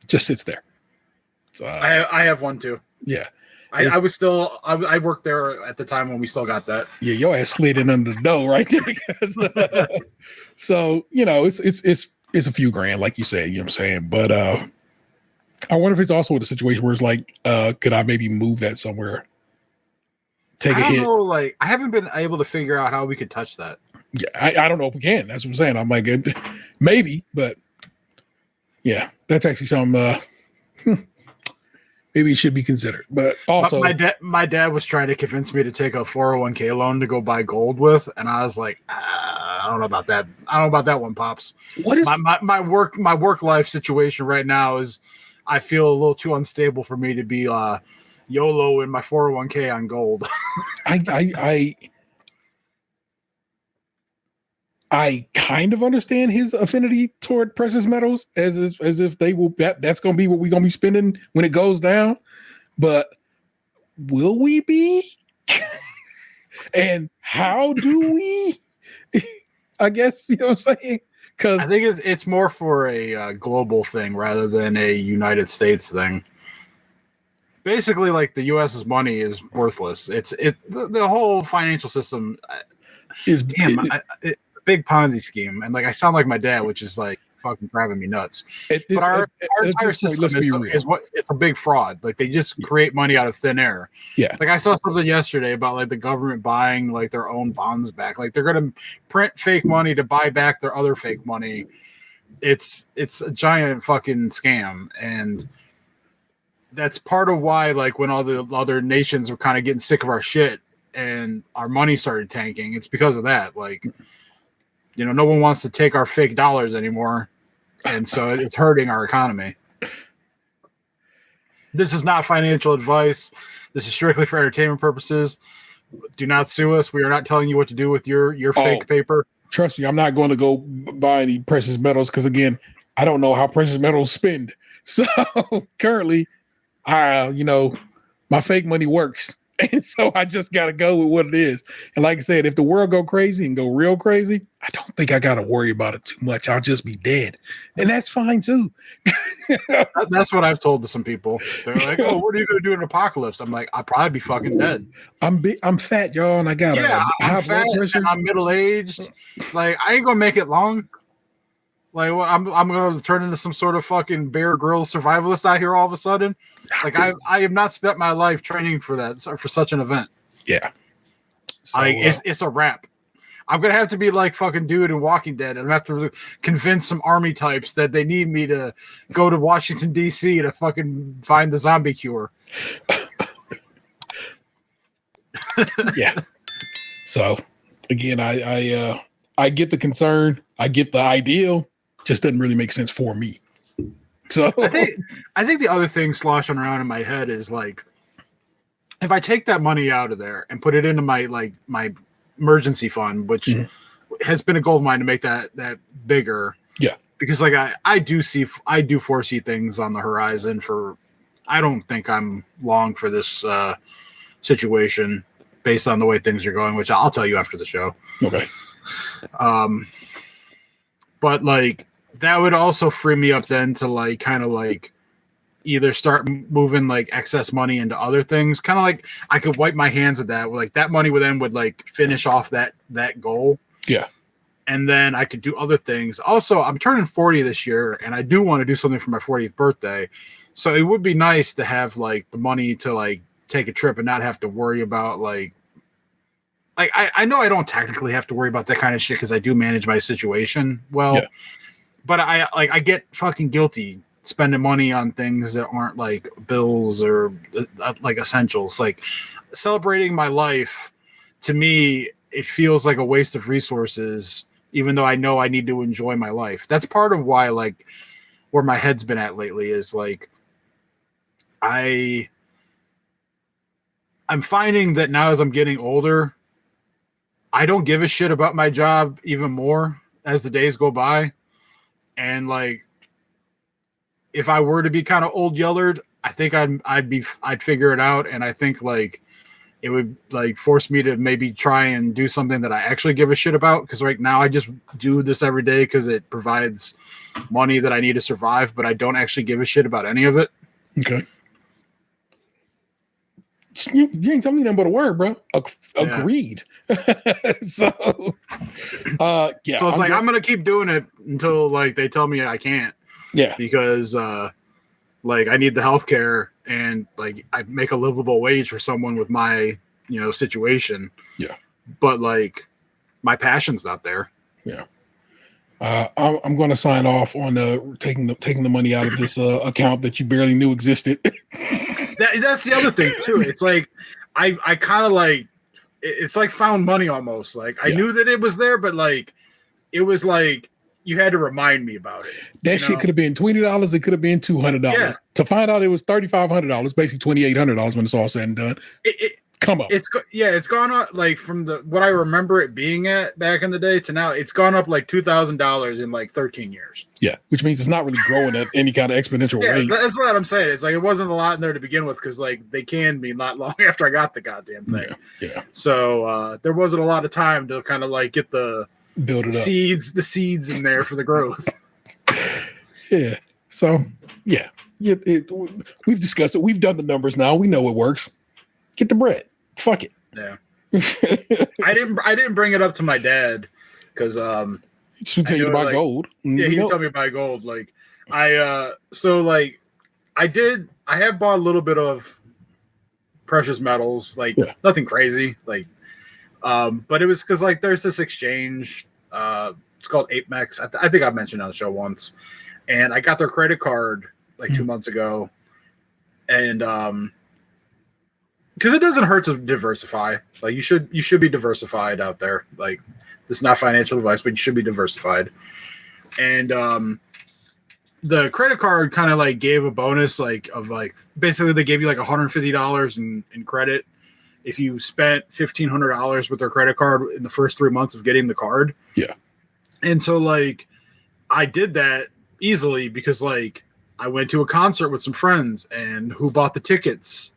just sits there. So, I have one too. Yeah, I worked there at the time when we still got that. yeah, your ass slid in under the door right there. So it's a few grand, like you said. You know what I'm saying? But I wonder if it's also a situation where it's like, could I maybe move that somewhere? Take a hit. Know, like I haven't been able to figure out how we could touch that. Yeah, I don't know if we can. That's what I'm saying. I'm like, maybe, but yeah, that's actually something. Maybe it should be considered. But also, my dad was trying to convince me to take a 401k loan to go buy gold with, and I was like, I don't know about that. I don't know about that one, pops. What is my work life situation right now? Is I feel a little too unstable for me to be YOLO in my 401k on gold. I kind of understand his affinity toward precious metals as if they will that's going to be what we're going to be spending when it goes down. But will we be? And how do we? I guess, you know what I'm saying? Because I think it's more for a global thing rather than a United States thing. Basically, like the U.S.'s money is worthless. The whole financial system is it's a big Ponzi scheme, and like I sound like my dad, which is like fucking driving me nuts. But our entire system it's a big fraud. Like they just create money out of thin air. Yeah. Like I saw something yesterday about like the government buying like their own bonds back. Like they're gonna print fake money to buy back their other fake money. It's a giant fucking scam, and that's part of why, like, when all the other nations were kind of getting sick of our shit and our money started tanking, it's because of that. Like, you know, no one wants to take our fake dollars anymore, and so it's hurting our economy. This is not financial advice. This is strictly for entertainment purposes. Do not sue us. We are not telling you what to do with your fake paper. Trust me, I'm not going to go buy any precious metals because, again, I don't know how precious metals spend. So currently, my fake money works. And so I just got to go with what it is. And like I said, if the world go crazy and go real crazy, I don't think I got to worry about it too much. I'll just be dead. And that's fine too. That's what I've told to some people. They're like, oh, what are you going to do in an apocalypse? I'm like, I'll probably be fucking dead. I'm fat, y'all, and I got I'm fat and I'm middle-aged. Like, I ain't going to make it long. Like, well, I'm going to turn into some sort of fucking Bear Grylls survivalist out here all of a sudden. Like, I have not spent my life training for that, for such an event. Yeah. So, it's a wrap. I'm going to have to be like fucking dude in Walking Dead. And I'm going to have to convince some army types that they need me to go to Washington, D.C. to fucking find the zombie cure. Yeah. So, again, I get the concern. I get the ideal. Just doesn't really make sense for me. So I think the other thing sloshing around in my head is like, if I take that money out of there and put it into my emergency fund, which has been a gold mine to make that bigger. Yeah. Because like I do foresee things on the horizon I don't think I'm long for this situation based on the way things are going, which I'll tell you after the show. Okay. But like that would also free me up then to like kind of like either start moving like excess money into other things. Kind of like I could wipe my hands of that. Like that money would like finish off that goal. Yeah. And then I could do other things. Also, I'm turning 40 this year, and I do want to do something for my 40th birthday. So it would be nice to have like the money to like take a trip and not have to worry about like I know I don't technically have to worry about that kind of shit because I do manage my situation well. Yeah. But I get fucking guilty spending money on things that aren't like bills or like essentials. Like celebrating my life, to me, it feels like a waste of resources, even though I know I need to enjoy my life. That's part of why, like, where my head's been at lately is like, I'm finding that now as I'm getting older, I don't give a shit about my job even more as the days go by. And like, if I were to be kind of old yellered, I think I'd figure it out. And I think like it would like force me to maybe try and do something that I actually give a shit about. Because right now I just do this every day because it provides money that I need to survive, but I don't actually give a shit about any of it. Okay. You ain't telling me nothing but a word, bro. Agreed. So, yeah. So it's I'm gonna keep doing it until like they tell me I can't. Yeah. Because like I need the healthcare and like I make a livable wage for someone with my situation. Yeah. But like my passion's not there. Yeah. I'm going to sign off on taking the money out of this account that you barely knew existed. That's the other thing too. It's like I kind of like it's like found money almost. Like I knew that it was there, but like it was like you had to remind me about it. That shit could have been $20. It could have been $200. Yeah. To find out it was $3,500, basically $2,800 when it's all said and done. Come on. It's gone up like from what I remember it being at back in the day to now. It's gone up like $2,000 in like 13 years. Yeah, which means it's not really growing at any kind of exponential rate. That's what I'm saying. It's like it wasn't a lot in there to begin with because like they canned me not long after I got the goddamn thing. Yeah. So there wasn't a lot of time to kind of like get the build it up. The seeds in there for the growth. Yeah. So yeah, we've discussed it. We've done the numbers now. We know it works. Get the bread. Fuck it. Yeah. I didn't bring it up to my dad because he just tell you to buy gold. Yeah, he would tell me to buy gold. Like I have bought a little bit of precious metals, like nothing crazy, like but it was because like there's this exchange, it's called Apex. I think I mentioned it on the show once, and I got their credit card like 2 months ago, and because it doesn't hurt to diversify. Like you should be diversified out there. Like this is not financial advice, but you should be diversified. And the credit card kind of like gave a bonus of basically they gave you like $150 in credit if you spent $1,500 with their credit card in the first 3 months of getting the card. Yeah. And so like I did that easily because like I went to a concert with some friends and who bought the tickets.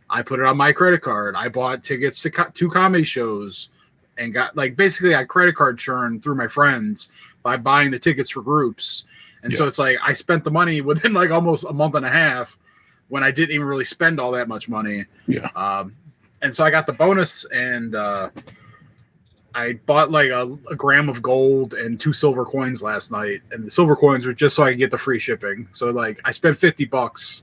I put it on my credit card. I bought tickets to 2 comedy shows and got like basically I credit card churn through my friends by buying the tickets for groups. And so it's like I spent the money within like almost a month and a half when I didn't even really spend all that much money. Yeah. And so I got the bonus and I bought like a gram of gold and 2 silver coins last night. And the silver coins were just so I could get the free shipping. So like I spent $50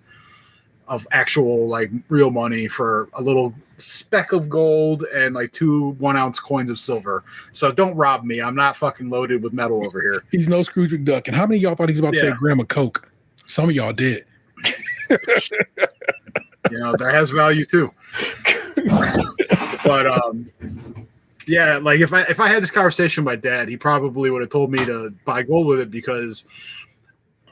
of actual like real money for a little speck of gold and like 2 1-ounce coins of silver. So don't rob me. I'm not fucking loaded with metal over here. He's no Scrooge McDuck. And how many of y'all thought he was about to take a gram of Coke? Some of y'all did. That has value too. But yeah, like if I had this conversation with my dad, he probably would have told me to buy gold with it because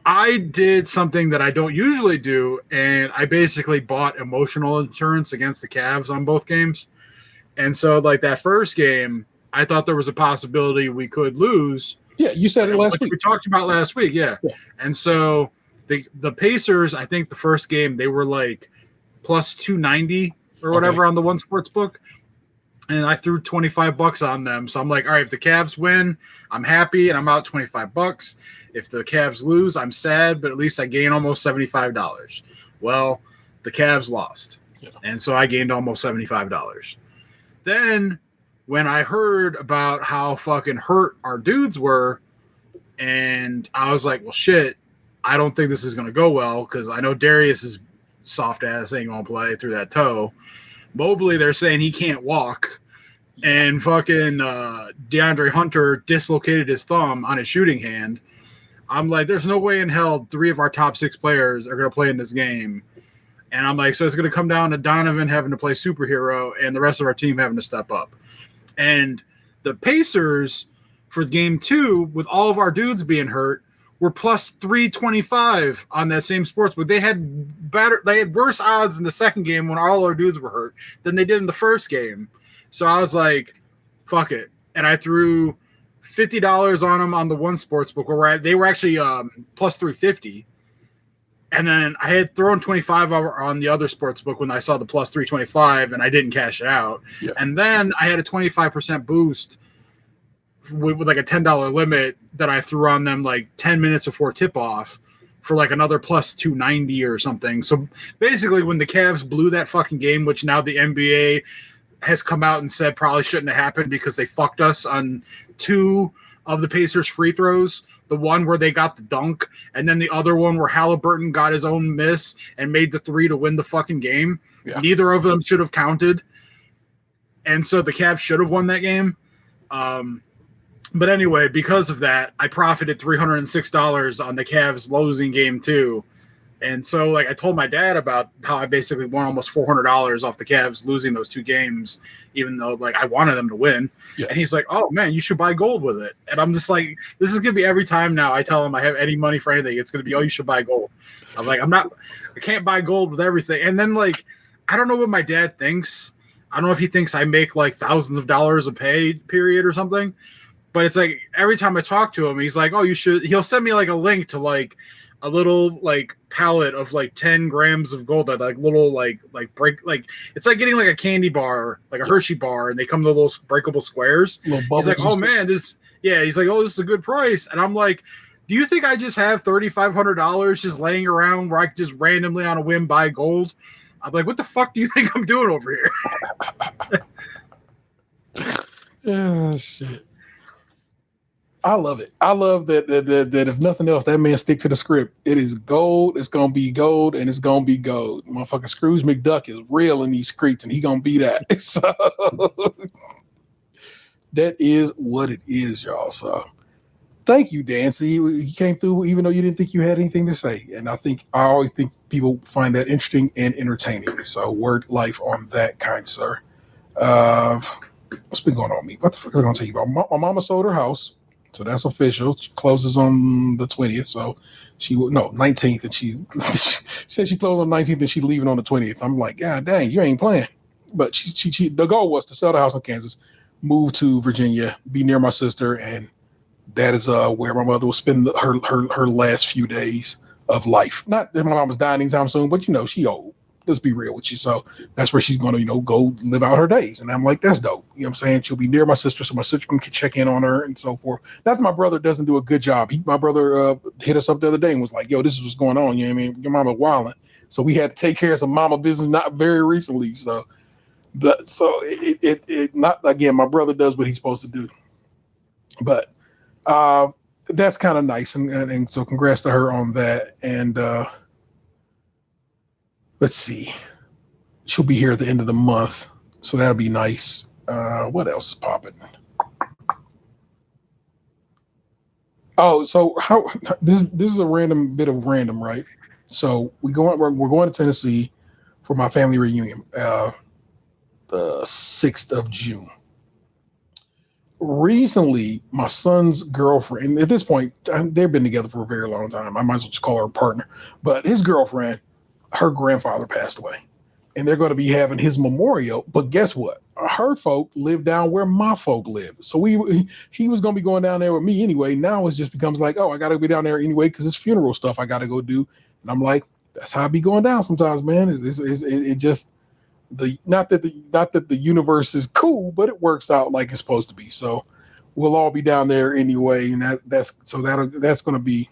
I did something that I don't usually do, and I basically bought emotional insurance against the Cavs on both games. And so, like that first game, I thought there was a possibility we could lose. Yeah, you said it last week. We talked about last week, yeah. And so the Pacers, I think the first game, they were like plus 290 or whatever on the one sports book. And I threw $25 on them. So I'm like, all right, if the Cavs win, I'm happy and I'm out $25. If the Cavs lose, I'm sad, but at least I gain almost $75. Well, the Cavs lost. Yeah. And so I gained almost $75. Then when I heard about how fucking hurt our dudes were, and I was like, well, shit, I don't think this is going to go well because I know Darius's soft ass ain't going to play through that toe. Mobley, they're saying he can't walk. And fucking DeAndre Hunter dislocated his thumb on his shooting hand. I'm like, there's no way in hell 3 of our top 6 players are going to play in this game. And I'm like, so it's going to come down to Donovan having to play superhero and the rest of our team having to step up. And the Pacers for game 2, with all of our dudes being hurt, were plus 325 on that same sports book. They had worse odds in the second game when all our dudes were hurt than they did in the first game. So I was like, fuck it. And I threw $50 on them on the one sports book where they were actually plus 350. And then I had thrown 25 over on the other sports book when I saw the plus 325, and I didn't cash it out. Yeah. And then I had a 25% boost with like a $10 limit that I threw on them like 10 minutes before tip off for like another plus 290 or something. So basically, when the Cavs blew that fucking game, which now the NBA has come out and said probably shouldn't have happened because they fucked us on 2 of the Pacers free throws, the one where they got the dunk, and then the other one where Halliburton got his own miss and made the 3 to win the fucking game. Yeah. Neither of them should have counted. And so the Cavs should have won that game. But anyway, because of that, I profited $306 on the Cavs losing game 2. And so, like, I told my dad about how I basically won almost $400 off the Cavs losing those 2 games, even though, like, I wanted them to win. Yeah. And he's like, oh, man, you should buy gold with it. And I'm just like, this is going to be every time now I tell him I have any money for anything, it's going to be, oh, you should buy gold. I'm like, I can't buy gold with everything. And then, like, I don't know what my dad thinks. I don't know if he thinks I make, like, thousands of dollars a pay period or something. But it's like every time I talk to him, he's like, oh, you should – he'll send me, like, a link to, like, a little like pallet of like 10 grams of gold that like little like break, like it's like getting like a candy bar, like a Hershey bar, and they come to little breakable squares. He's like, oh man, he's like, oh, this is a good price. And I'm like, do you think I just have $3,500 just laying around where I could just randomly on a whim buy gold? I'm like, what the fuck do you think I'm doing over here? Oh shit. I love it. I love that if nothing else, that man stick to the script. It is gold. It's gonna be gold, and it's gonna be gold. Motherfucking Scrooge McDuck is real in these streets, and he gonna be that. So that is what it is, y'all. So thank you, Dan. See, he came through, even though you didn't think you had anything to say, and I always think people find that interesting and entertaining. So word life on that, kind sir. What's been going on with me? What the fuck am I gonna tell you about? My mama sold her house. So that's official. She closes on the 20th. So 19th. And she said she closed on the 19th and she's leaving on the 20th. I'm like, God dang, you ain't playing. But she the goal was to sell the house in Kansas, move to Virginia, be near my sister, and that is where my mother will spend her last few days of life. Not that my mom was dying anytime soon, but she old. Let's be real with you. So that's where she's going to, go live out her days. And I'm like, that's dope. You know what I'm saying? She'll be near my sister so my sister can check in on her and so forth. Not that my brother doesn't do a good job. My brother hit us up the other day and was like, yo, this is what's going on. You know what I mean? Your mama wilding. So we had to take care of some mama business not very recently. So, it not, again, my brother does what he's supposed to do. But that's kind of nice. And so congrats to her on that. And, let's see. She'll be here at the end of the month, so that'll be nice. What else is popping? Oh, so how this is a random bit of random, right? So we're going to Tennessee for my family reunion, the 6th of June. Recently, my son's girlfriend, at this point, they've been together for a very long time. I might as well just call her a partner, but his girlfriend, her grandfather passed away, and they're going to be having his memorial. But guess what? Her folk live down where my folk live. So he was going to be going down there with me anyway. Now it just becomes like, oh, I got to be down there anyway because it's funeral stuff I got to go do. And I'm like, that's how I be going down sometimes, man. It just not that the universe is cool, but it works out like it's supposed to be. So we'll all be down there anyway, and that's going to be.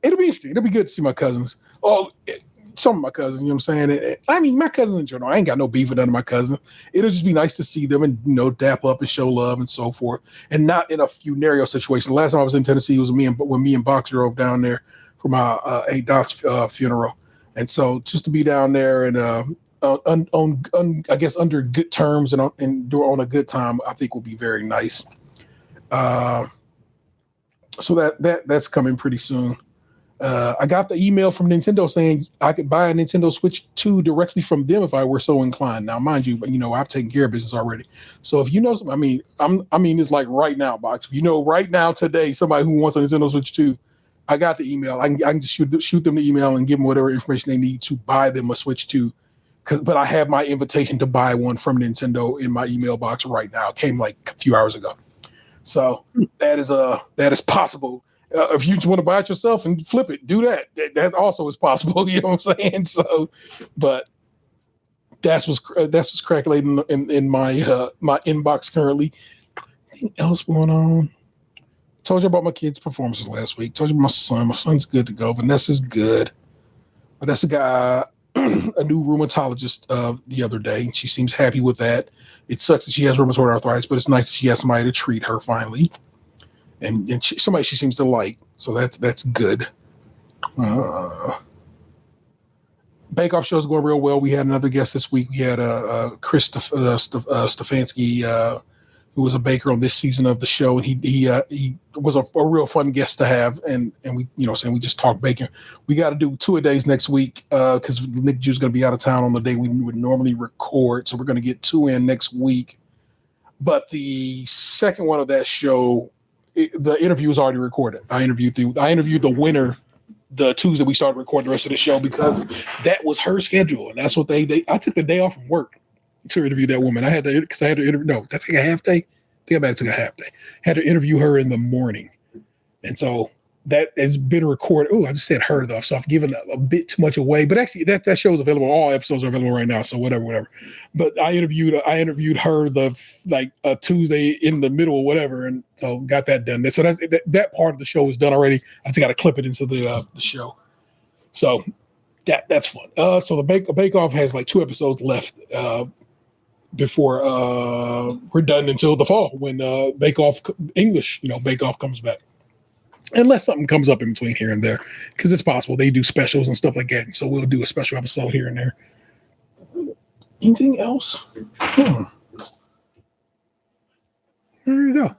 It'll be interesting. It'll be good to see my cousins. Oh, some of my cousins, you know what I'm saying? I mean, my cousins in general, I ain't got no beef with none of my cousins. It'll just be nice to see them and, dap up and show love and so forth. And not in a funereal situation. The last time I was in Tennessee was when me and Box drove down there for my Aunt Dot's funeral. And so just to be down there and I guess under good terms and on a good time, I think will be very nice. So that's coming pretty soon. I got the email from Nintendo saying I could buy a Nintendo Switch 2 directly from them if I were so inclined. Now, mind you, I've taken care of business already. So if you know something, it's like right now, Box. If right now today, somebody who wants a Nintendo Switch 2, I got the email. I can just shoot them the email and give them whatever information they need to buy them a Switch 2. But I have my invitation to buy one from Nintendo in my email box right now. It came like a few hours ago. So that is possible. If you just want to buy it yourself and flip it, do that. That also is possible. You know what I'm saying? So, but that's what's crackling in my my inbox currently. Anything else going on? Told you about my kids' performances last week. Told you about my son. My son's good to go. Vanessa's good. Vanessa got a new rheumatologist the other day, and she seems happy with that. It sucks that she has rheumatoid arthritis, but it's nice that she has somebody to treat her finally, and somebody she seems to like. So that's good. Bake Off show's going real well. We had another guest this week. We had Chris Stefanski, who was a baker on this season of the show, and he was a real fun guest to have. And we, we just talked baking. We got to do 2-a-days next week because Nick Jew's going to be out of town on the day we would normally record, so we're going to get 2 in next week. But the second one of that show, the interview was already recorded. I interviewed the winner the Tuesday we started recording the rest of the show because that was her schedule, and that's what I took the day off from work to interview that woman. I had to interview. No, that's like a half day. I think I took a half day. Had to interview her in the morning, and so that has been recorded. Oh, I just said her though, so I've given a bit too much away. But actually, that show is available. All episodes are available right now. So whatever. But I interviewed her a Tuesday in the middle or whatever, and so got that done. So that part of the show is done already. I just got to clip it into the show. So that's fun. So the Bake Off has like 2 episodes left before we're done until the fall when Bake Off English, Bake Off comes back. Unless something comes up in between here and there, because it's possible they do specials and stuff like that. So we'll do a special episode here and there. Anything else? There you go.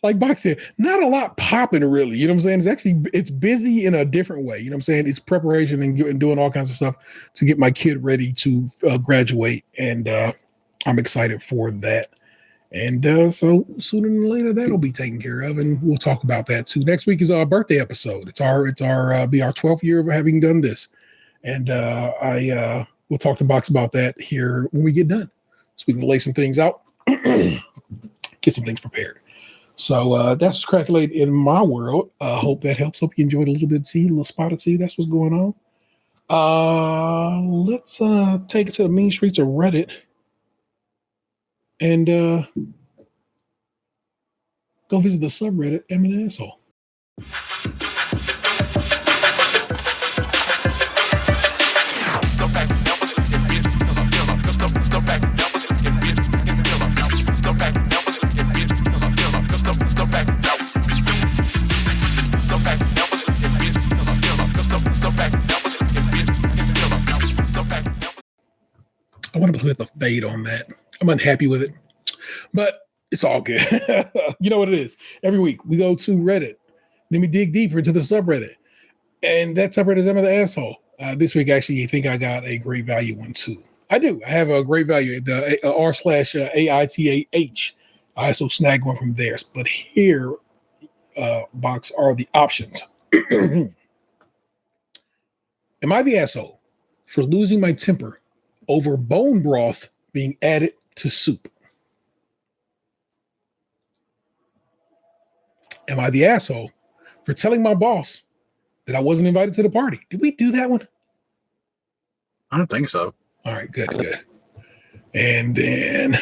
Like Box said, not a lot popping really. You know what I'm saying? It's busy in a different way. You know what I'm saying? It's preparation and doing all kinds of stuff to get my kid ready to graduate, and I'm excited for that. And so sooner than later, that'll be taken care of, and we'll talk about that too. Next week is our birthday episode. It's our 12th year of having done this, and we'll talk to Box about that here when we get done, so we can lay some things out, get some things prepared. So that's what's crackling in my world. Hope that helps. Hope you enjoyed a little bit of tea, a little spot of tea. That's what's going on. Let's take it to the mean streets of Reddit. And go visit the subreddit, I'm an asshole. I want to put the fade on that. I'm unhappy with it, but it's all good. You know what it is? Every week we go to Reddit, then we dig deeper into the subreddit, and that subreddit is I'm the asshole. This week, actually, I think I got a great value one too. I do. I have a great value. The r/AITAH. I also snagged one from theirs, but here, Box, are the options. Am I the asshole for losing my temper over bone broth being added to soup? Am I the asshole for telling my boss that I wasn't invited to the party? Did we do that one? I don't think so. All right, good. And then,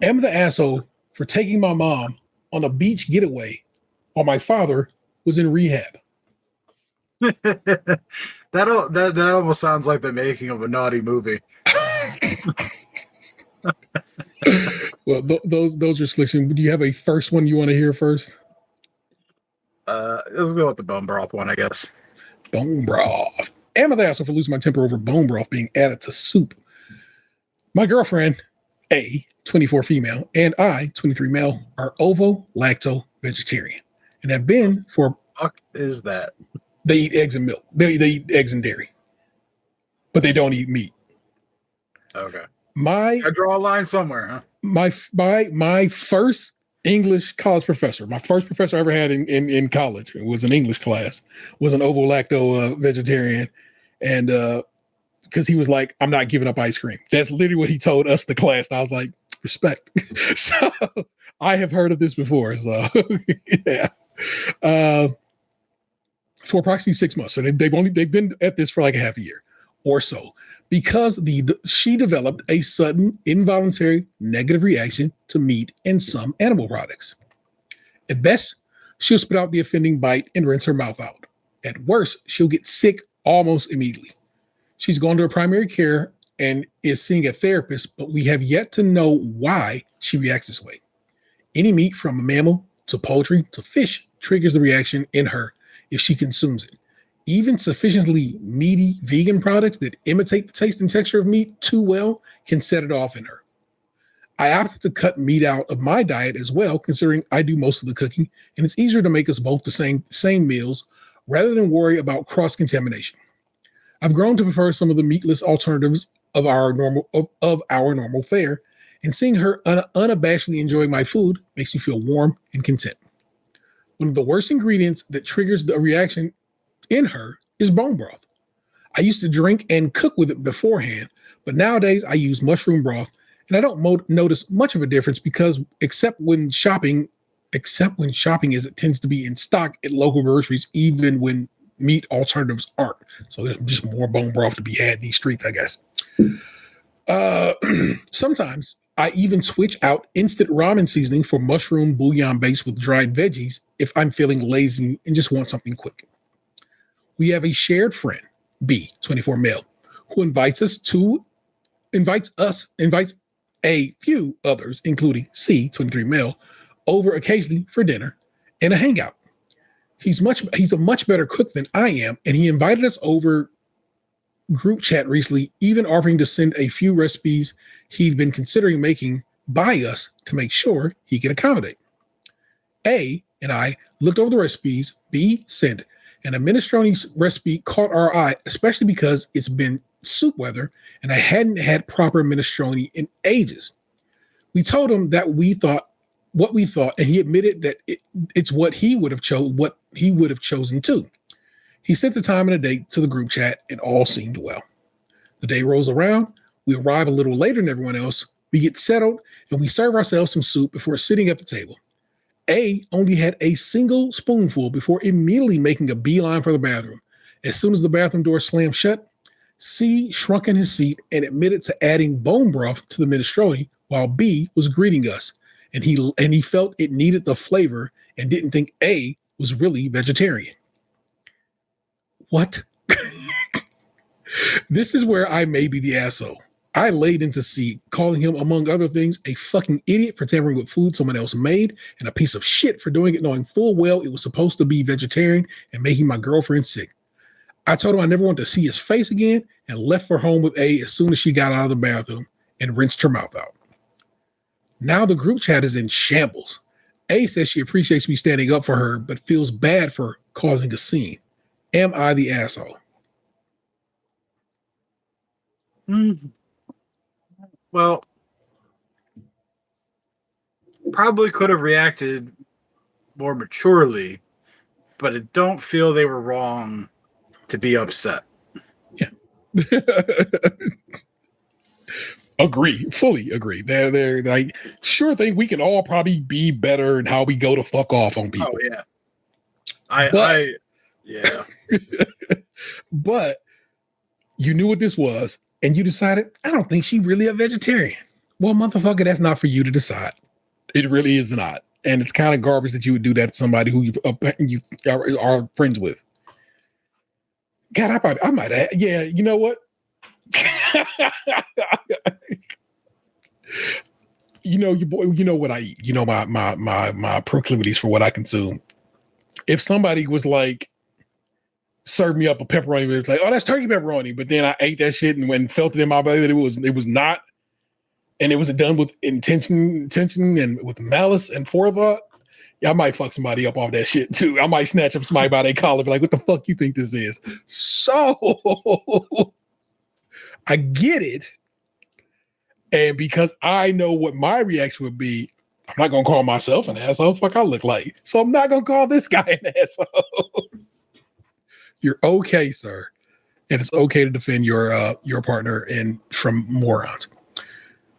am I the asshole for taking my mom on a beach getaway while my father was in rehab? That almost sounds like the making of a naughty movie. Well, those are selection. Do you have a first one you want to hear first? Let's go with the bone broth one, I guess. Bone broth. Am I the asshole for losing my temper over bone broth being added to soup? My girlfriend, A, 24 female, and I, 23 male, are ovo-lacto vegetarian and have been for. Fuck is that? They eat eggs and milk. They eat eggs and dairy, but they don't eat meat. Okay. I draw a line somewhere, huh? My first English college professor, my first professor I ever had in college, it was an English class, was an ovo-lacto vegetarian, and because he was like, I'm not giving up ice cream. That's literally what he told us, the class. And I was like, respect. So I have heard of this before. So yeah. For approximately 6 months. So they've been at this for like a half a year or so, because she developed a sudden involuntary negative reaction to meat and some animal products. At best, she'll spit out the offending bite and rinse her mouth out. At worst, she'll get sick almost immediately. She's gone to her primary care and is seeing a therapist, but we have yet to know why she reacts this way. Any meat from a mammal to poultry to fish triggers the reaction in her if she consumes it. Even sufficiently meaty vegan products that imitate the taste and texture of meat too well can set it off in her. I opted to cut meat out of my diet as well, considering I do most of the cooking, and it's easier to make us both the same meals rather than worry about cross-contamination. I've grown to prefer some of the meatless alternatives of our normal fare, and seeing her unabashedly enjoy my food makes me feel warm and content. One of the worst ingredients that triggers the reaction in her is bone broth. I used to drink and cook with it beforehand, but nowadays I use mushroom broth, and I don't notice much of a difference because except when shopping as it tends to be in stock at local groceries, even when meat alternatives aren't. So there's just more bone broth to be had in these streets, I guess. Sometimes I even switch out instant ramen seasoning for mushroom bouillon based with dried veggies if I'm feeling lazy and just want something quick. We have a shared friend, B, 24 male, who invites a few others, including C, 23 male, over occasionally for dinner and a hangout. He's a much better cook than I am, and he invited us over group chat recently, even offering to send a few recipes he'd been considering making by us to make sure he could accommodate. A and I looked over the recipes B sent, and a minestrone recipe caught our eye, especially because it's been soup weather and I hadn't had proper minestrone in ages. We told him that what we thought, and he admitted that it's what he would have chosen too. He sent the time and a date to the group chat, and all seemed well. The day rolls around. We arrive a little later than everyone else. We get settled, and we serve ourselves some soup before sitting at the table. A only had a single spoonful before immediately making a beeline for the bathroom. As soon as the bathroom door slammed shut, C shrunk in his seat and admitted to adding bone broth to the minestrone while B was greeting us, and he felt it needed the flavor and didn't think A was really vegetarian. What? This is where I may be the asshole. I laid into C, calling him, among other things, a fucking idiot for tampering with food someone else made, and a piece of shit for doing it knowing full well it was supposed to be vegetarian and making my girlfriend sick. I told him I never wanted to see his face again and left for home with A as soon as she got out of the bathroom and rinsed her mouth out. Now the group chat is in shambles. A says she appreciates me standing up for her, but feels bad for causing a scene. Am I the asshole? Well, probably could have reacted more maturely, but I don't feel they were wrong to be upset. Yeah. Fully agree. They're like, sure thing, we can all probably be better in how we go to fuck off on people. Oh, yeah. Yeah. But you knew what this was, and you decided, I don't think she's really a vegetarian. Well, motherfucker, that's not for you to decide. It really is not. And it's kind of garbage that you would do that to somebody who you are friends with. God, I might have. Yeah, you know what? You know what I eat. You know my proclivities for what I consume. If somebody was like, served me up a pepperoni, it's like, oh, that's turkey pepperoni. But then I ate that shit and felt it in my belly that it was not, and it was done with intention and with malice and forethought. Yeah, I might fuck somebody up off that shit too. I might snatch up somebody by their collar, be like, what the fuck you think this is? So I get it. And because I know what my reaction would be, I'm not gonna call myself an asshole. Fuck, I look like. So I'm not gonna call this guy an asshole. You're okay, sir. And it's okay to defend your partner and from morons.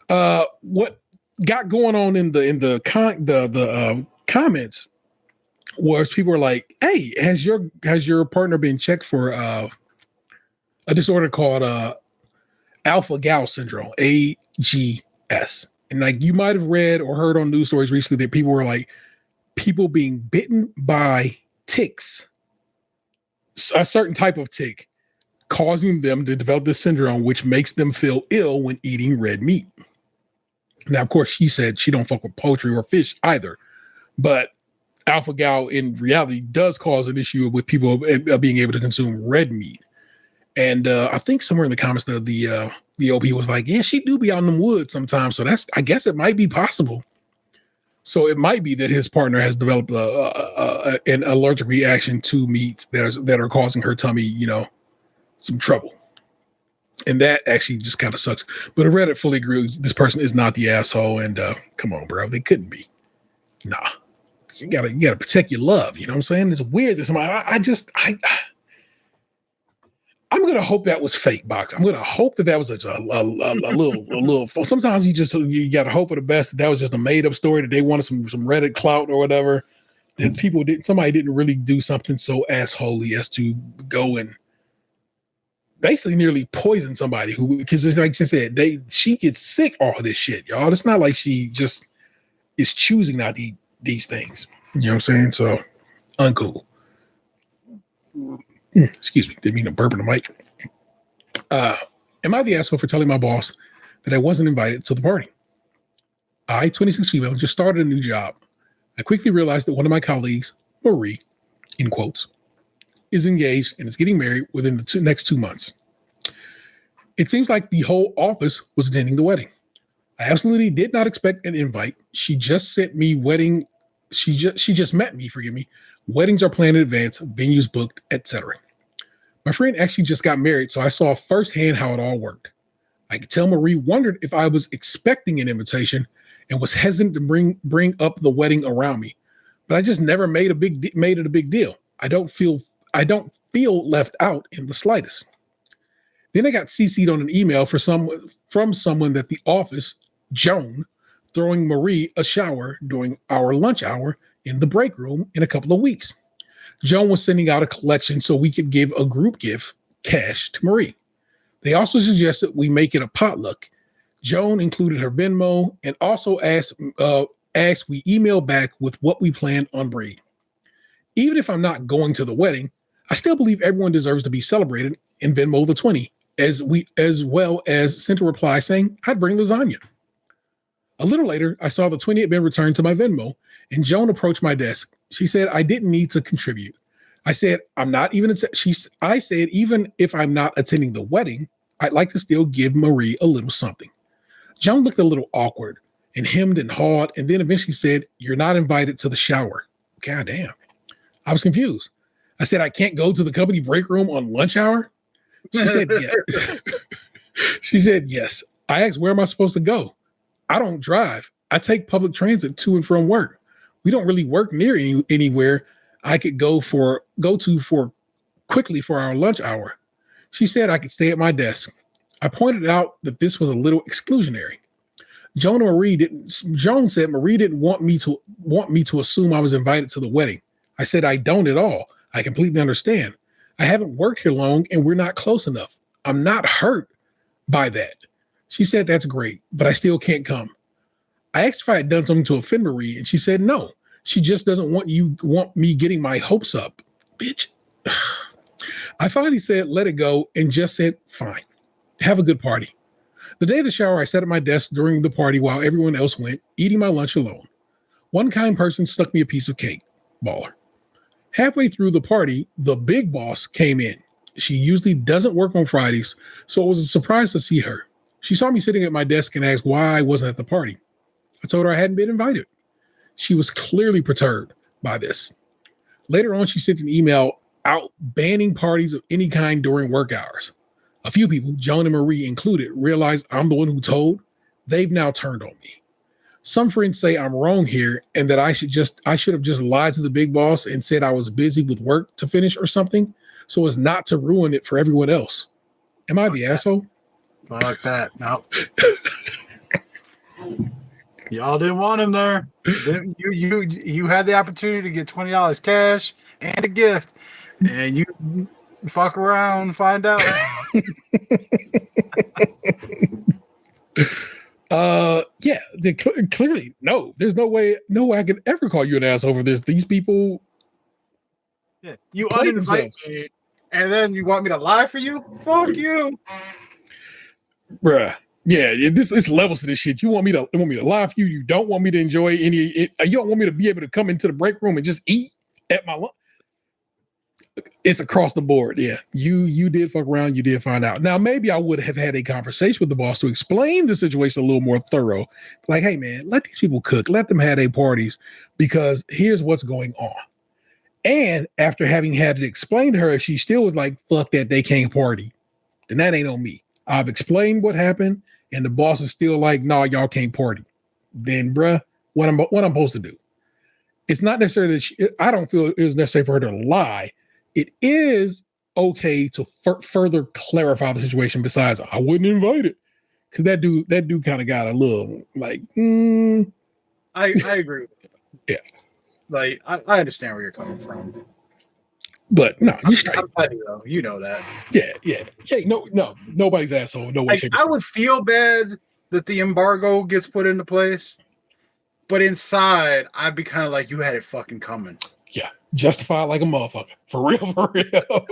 What got going on in the comments was people were like, "Hey, has your partner been checked for a disorder called alpha gal syndrome, AGS?" And like you might have read or heard on news stories recently that people were like, people being bitten by ticks, a certain type of tick, causing them to develop this syndrome, which makes them feel ill when eating red meat. Now, of course, she said she don't fuck with poultry or fish either, but alpha gal in reality does cause an issue with people being able to consume red meat. And I think somewhere in the comments, the OP was like, "Yeah, she do be out in the woods sometimes." So I guess it might be possible. So it might be that his partner has developed an allergic reaction to meats that are causing her tummy, some trouble. And that actually just kind of sucks. But Reddit fully agrees this person is not the asshole. And come on, bro, they couldn't be. Nah, you gotta protect your love. You know what I'm saying? It's weird that somebody. I'm gonna hope that was fake, Box. I'm gonna hope that was a little. Sometimes you gotta hope for the best. That was just a made up story that they wanted some Reddit clout or whatever. That somebody didn't really do something so assholey as to go and basically nearly poison somebody because like I said, she gets sick all of this shit, y'all. It's not like she just is choosing not to eat these things. You know what I'm saying? So uncool. Excuse me, didn't mean to burp in the mic. Am I the asshole for telling my boss that I wasn't invited to the party? I, 26 female, just started a new job. I quickly realized that one of my colleagues, Marie, in quotes, is engaged and is getting married within the next 2 months. It seems like the whole office was attending the wedding. I absolutely did not expect an invite. She just sent me wedding. She just met me, forgive me. Weddings are planned in advance, venues booked, etc. My friend actually just got married, so I saw firsthand how it all worked. I could tell Marie wondered if I was expecting an invitation and was hesitant to bring up the wedding around me. But I just never made it a big deal. I don't feel left out in the slightest. Then I got CC'd on an email from someone at the office, Joan, throwing Marie a shower during our lunch hour in the break room in a couple of weeks. Joan was sending out a collection so we could give a group gift, cash, to Marie. They also suggested we make it a potluck. Joan included her Venmo and also asked we email back with what we planned on Marie. Even if I'm not going to the wedding, I still believe everyone deserves to be celebrated in Venmo the 20, as well as sent a reply saying I'd bring lasagna. A little later, I saw the 20 had been returned to my Venmo, and Joan approached my desk. She said I didn't need to contribute. I said I said even if I'm not attending the wedding, I'd like to still give Marie a little something. Joan looked a little awkward and hemmed and hawed, and then eventually said, "You're not invited to the shower." God damn. I was confused. I said, "I can't go to the company break room on lunch hour?" She said, "Yeah." She said, "Yes." I asked, "Where am I supposed to go?" "I don't drive. I take public transit to and from work. We don't really work near anywhere I could go to quickly for our lunch hour." She said I could stay at my desk. I pointed out that this was a little exclusionary. Joan said Marie didn't want me to assume I was invited to the wedding. I said I don't at all. I completely understand. I haven't worked here long and we're not close enough. I'm not hurt by that. She said that's great, but I still can't come. I asked if I had done something to offend Marie, and she said no. She just doesn't want me getting my hopes up. Bitch. I finally said let it go and just said fine. Have a good party. The day of the shower, I sat at my desk during the party while everyone else went, eating my lunch alone. One kind person stuck me a piece of cake. Baller. Halfway through the party, the big boss came in. She usually doesn't work on Fridays, so it was a surprise to see her. She saw me sitting at my desk and asked why I wasn't at the party. I told her I hadn't been invited. She was clearly perturbed by this. Later on, she sent an email out banning parties of any kind during work hours. A few people, Joan and Marie included, realized I'm the one who told. They've now turned on me. Some friends say I'm wrong here and that I should have just lied to the big boss and said I was busy with work to finish or something so as not to ruin it for everyone else. Am I the asshole? Fuck that. No. Y'all didn't want him there. You had the opportunity to get $20 cash and a gift, and you fuck around and find out. Yeah, clearly, no. There's no way I could ever call you an ass over this. These people, Yeah, you play uninvite themselves. me, and then you want me to lie for you? Fuck you. bruh. Yeah, this levels to this shit. You want me to lie for you? You don't want me to enjoy any. You don't want me to be able to come into the break room and just eat at my lunch. It's across the board. Yeah, you did fuck around. You did find out. Now maybe I would have had a conversation with the boss to explain the situation a little more thorough. Like, hey man, let these people cook. Let them have their parties because here's what's going on. And after having had it explained to her, she still was like, "Fuck that, they can't party." Then that ain't on me. I've explained what happened, and the boss is still like, "No, y'all can't party." Then, bruh, what I'm supposed to do? It's not necessarily that I don't feel it was necessary for her to lie. It is okay to further clarify the situation. Besides, I wouldn't invite it because that dude kind of got a little like. I agree with you. Yeah, like I understand where you're coming from. But no, you straight. I'm petty though. You know that. Yeah. No, nobody's asshole. No way. I would feel bad that the embargo gets put into place, but inside, I'd be kind of like, you had it fucking coming. Yeah, justified like a motherfucker. For real.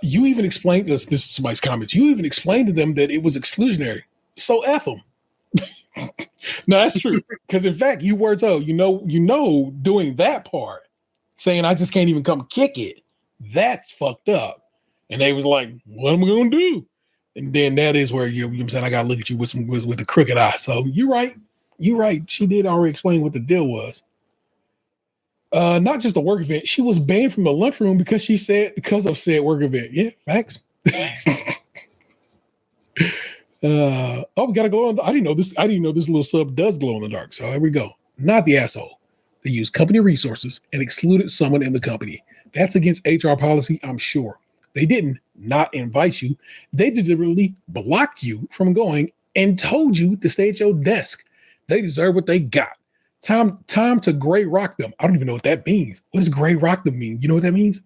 You even explained this. This is somebody's comments. You even explained to them that it was exclusionary. So F them. No, that's true. Because in fact, you were told, doing that part, saying I just can't even come kick it. That's fucked up. And they was like, what am I gonna do? And then that is where I'm saying I gotta look at you with the crooked eye. So you're right. She did already explain what the deal was. Not just a work event. She was banned from the lunchroom because of said work event. Yeah, facts. We gotta glow in the, I didn't know this little sub does glow in the dark. So here we go. Not the asshole. They used company resources and excluded someone in the company. That's against HR policy, I'm sure. They didn't not invite you. They deliberately blocked you from going and told you to stay at your desk. They deserve what they got. Time to gray rock them. I don't even know what that means. What does gray rock them mean? You know what that means?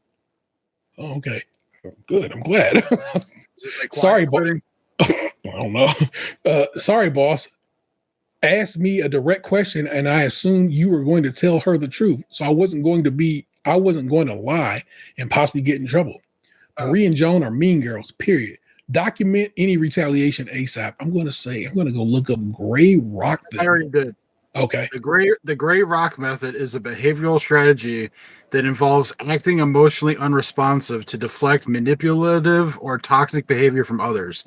Oh, okay. Good. I'm glad. Sorry, boss. I don't know. Sorry, boss. Asked me a direct question and I assumed you were going to tell her the truth. So I wasn't going to lie and possibly get in trouble. Marie and Joan are mean girls, period. Document any retaliation ASAP. I'm going to go look up gray rock them. I already did. Okay. The gray rock method is a behavioral strategy that involves acting emotionally unresponsive to deflect manipulative or toxic behavior from others.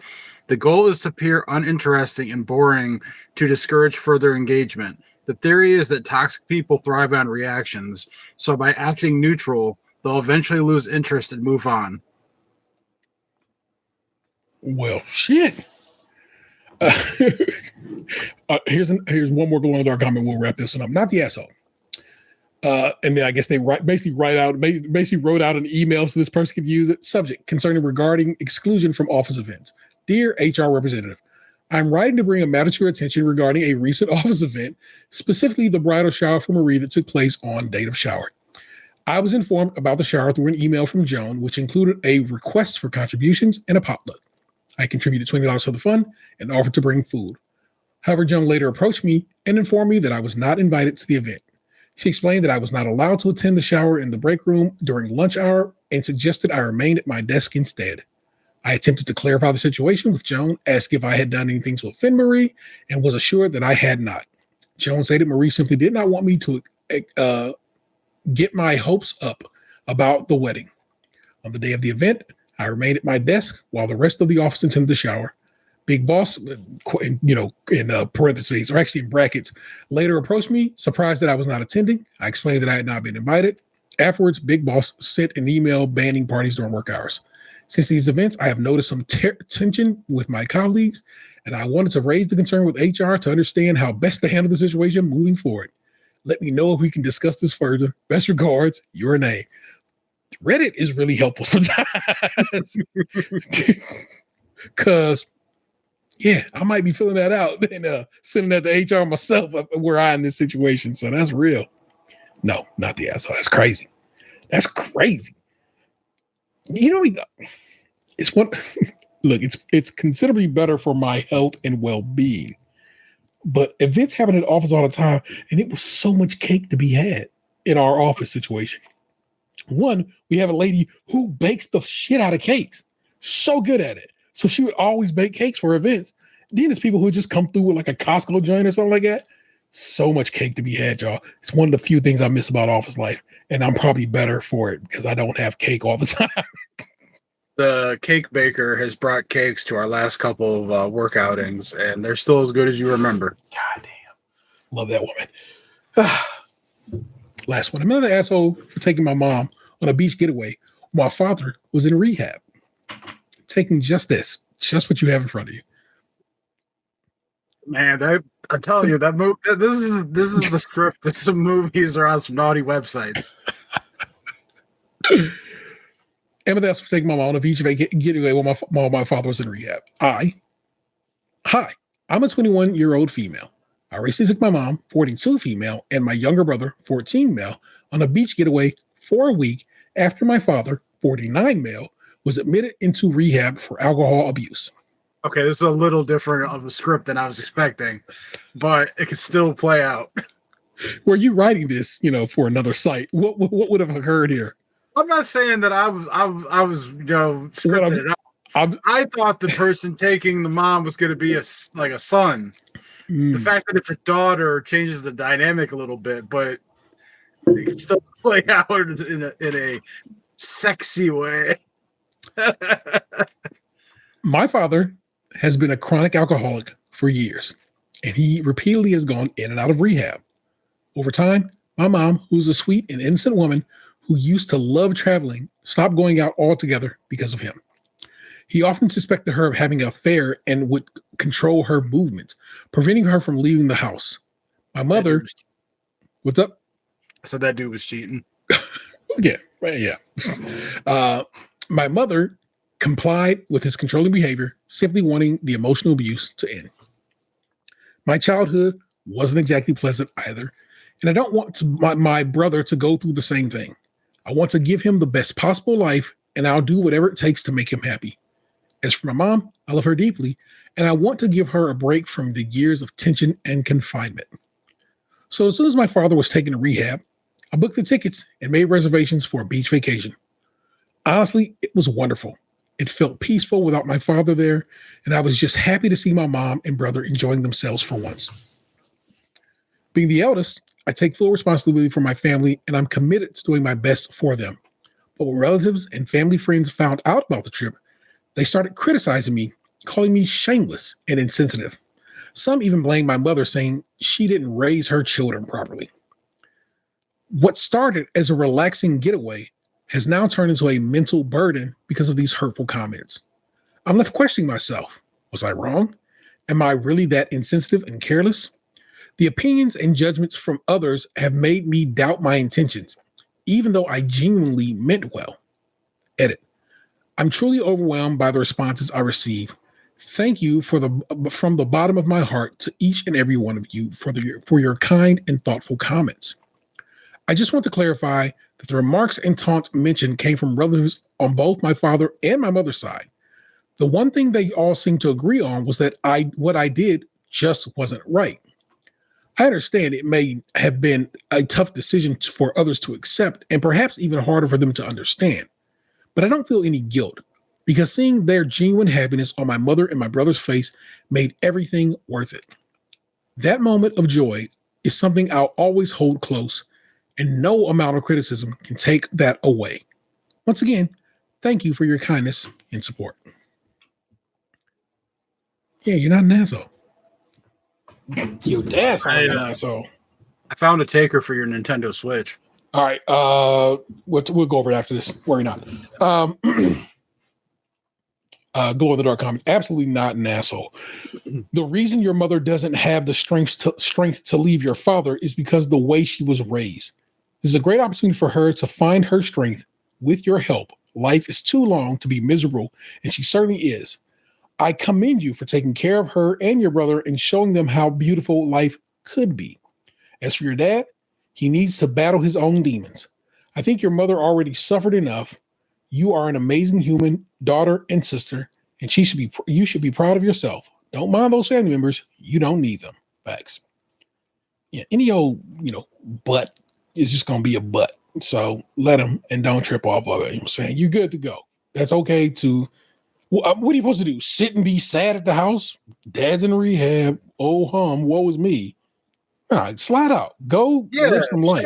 The goal is to appear uninteresting and boring to discourage further engagement. The theory is that toxic people thrive on reactions, so by acting neutral, they'll eventually lose interest and move on. Well, shit. Here's one more glow in the dark comment. We'll wrap this one up. Not the asshole. And then I guess they basically wrote out an email so this person could use it. Subject regarding exclusion from office events. Dear HR representative, I'm writing to bring a matter to your attention regarding a recent office event, specifically the bridal shower for Marie that took place on date of shower. I was informed about the shower through an email from Joan, which included a request for contributions and a potluck. I contributed $20 to the fund and offered to bring food. However, Joan later approached me and informed me that I was not invited to the event. She explained that I was not allowed to attend the shower in the break room during lunch hour and suggested I remain at my desk instead. I attempted to clarify the situation with Joan, asked if I had done anything to offend Marie, and was assured that I had not. Joan said that Marie simply did not want me to get my hopes up about the wedding. On the day of the event, I remained at my desk while the rest of the office attended the shower. Big Boss, in parentheses, or actually in brackets, later approached me, surprised that I was not attending. I explained that I had not been invited. Afterwards, Big Boss sent an email banning parties during work hours. Since these events, I have noticed some tension with my colleagues, and I wanted to raise the concern with HR to understand how best to handle the situation moving forward. Let me know if we can discuss this further. Best regards, your name. Reddit is really helpful sometimes. Because Yeah, I might be filling that out and sending that to HR myself where I in this situation. So that's real. No, not the asshole. That's crazy. That's crazy. You know, it's one. Look, it's considerably better for my health and well-being. But events happen at the office all the time, and it was so much cake to be had in our office situation. One, we have a lady who bakes the shit out of cakes. So good at it. So she would always bake cakes for events. Then there's people who just come through with like a Costco joint or something like that. So much cake to be had, y'all. It's one of the few things I miss about office life. And I'm probably better for it because I don't have cake all the time. The cake baker has brought cakes to our last couple of work outings, and they're still as good as you remember. God damn. Love that woman. Last one. Another asshole for taking my mom on a beach getaway. My father was in rehab. Taking just what you have in front of you. Man, I'm telling you, that movie. This is the script that some movies are on some naughty websites. Emma, that's for taking my mom on a beach getaway while my father was in rehab. Hi, I'm a 21-year-old female. I recently took my mom, 42 female, and my younger brother, 14 male, on a beach getaway for a week after my father, 49 male, was admitted into rehab for alcohol abuse. Okay, this is a little different of a script than I was expecting, but it could still play out. Were you writing this, for another site? What would have occurred here? I'm not saying that I was scripted it out. I thought the person taking the mom was going to be a son. The fact that it's a daughter changes the dynamic a little bit, but it can still play out in a sexy way. My father has been a chronic alcoholic for years, and he repeatedly has gone in and out of rehab. Over time, my mom, who's a sweet and innocent woman who used to love traveling, stopped going out altogether because of him. He often suspected her of having an affair and would control her movements, preventing her from leaving the house. My mother, what's up? I said that dude was cheating. Yeah. My mother complied with his controlling behavior, simply wanting the emotional abuse to end. My childhood wasn't exactly pleasant either, and I don't want my brother to go through the same thing. I want to give him the best possible life, and I'll do whatever it takes to make him happy. As for my mom, I love her deeply, and I want to give her a break from the years of tension and confinement. So as soon as my father was taken to rehab, I booked the tickets and made reservations for a beach vacation. Honestly, it was wonderful. It felt peaceful without my father there, and I was just happy to see my mom and brother enjoying themselves for once. Being the eldest, I take full responsibility for my family, and I'm committed to doing my best for them. But when relatives and family friends found out about the trip, they started criticizing me, calling me shameless and insensitive. Some even blamed my mother, saying she didn't raise her children properly. What started as a relaxing getaway has now turned into a mental burden because of these hurtful comments. I'm left questioning myself. Was I wrong? Am I really that insensitive and careless? The opinions and judgments from others have made me doubt my intentions, even though I genuinely meant well. Edit. I'm truly overwhelmed by the responses I receive. Thank you from the bottom of my heart to each and every one of you for your kind and thoughtful comments. I just want to clarify that the remarks and taunts mentioned came from relatives on both my father and my mother's side. The one thing they all seemed to agree on was that what I did just wasn't right. I understand it may have been a tough decision for others to accept and perhaps even harder for them to understand. But I don't feel any guilt because seeing their genuine happiness on my mother and my brother's face made everything worth it. That moment of joy is something I'll always hold close, and no amount of criticism can take that away. Once again, thank you for your kindness and support. Yeah, you're not an asshole. Your dad's not an asshole. I found a taker for your Nintendo Switch. All right. We'll go over it after this. Worry not. Glow in the dark comment. Absolutely not an asshole. The reason your mother doesn't have the strength to leave your father is because the way she was raised. This is a great opportunity for her to find her strength with your help. Life is too long to be miserable, and she certainly is. I commend you for taking care of her and your brother and showing them how beautiful life could be. As for your dad, he needs to battle his own demons. I think your mother already suffered enough. You are an amazing human, daughter and sister, and you should be proud of yourself. Don't mind those family members. You don't need them. Facts. Yeah, any old, butt is just going to be a butt. So let him and don't trip off of it. You know what I'm saying? You're good to go. That's okay to, what are you supposed to do? Sit and be sad at the house? Dad's in rehab. Oh, woe is me. All right, slide out. Go live some life.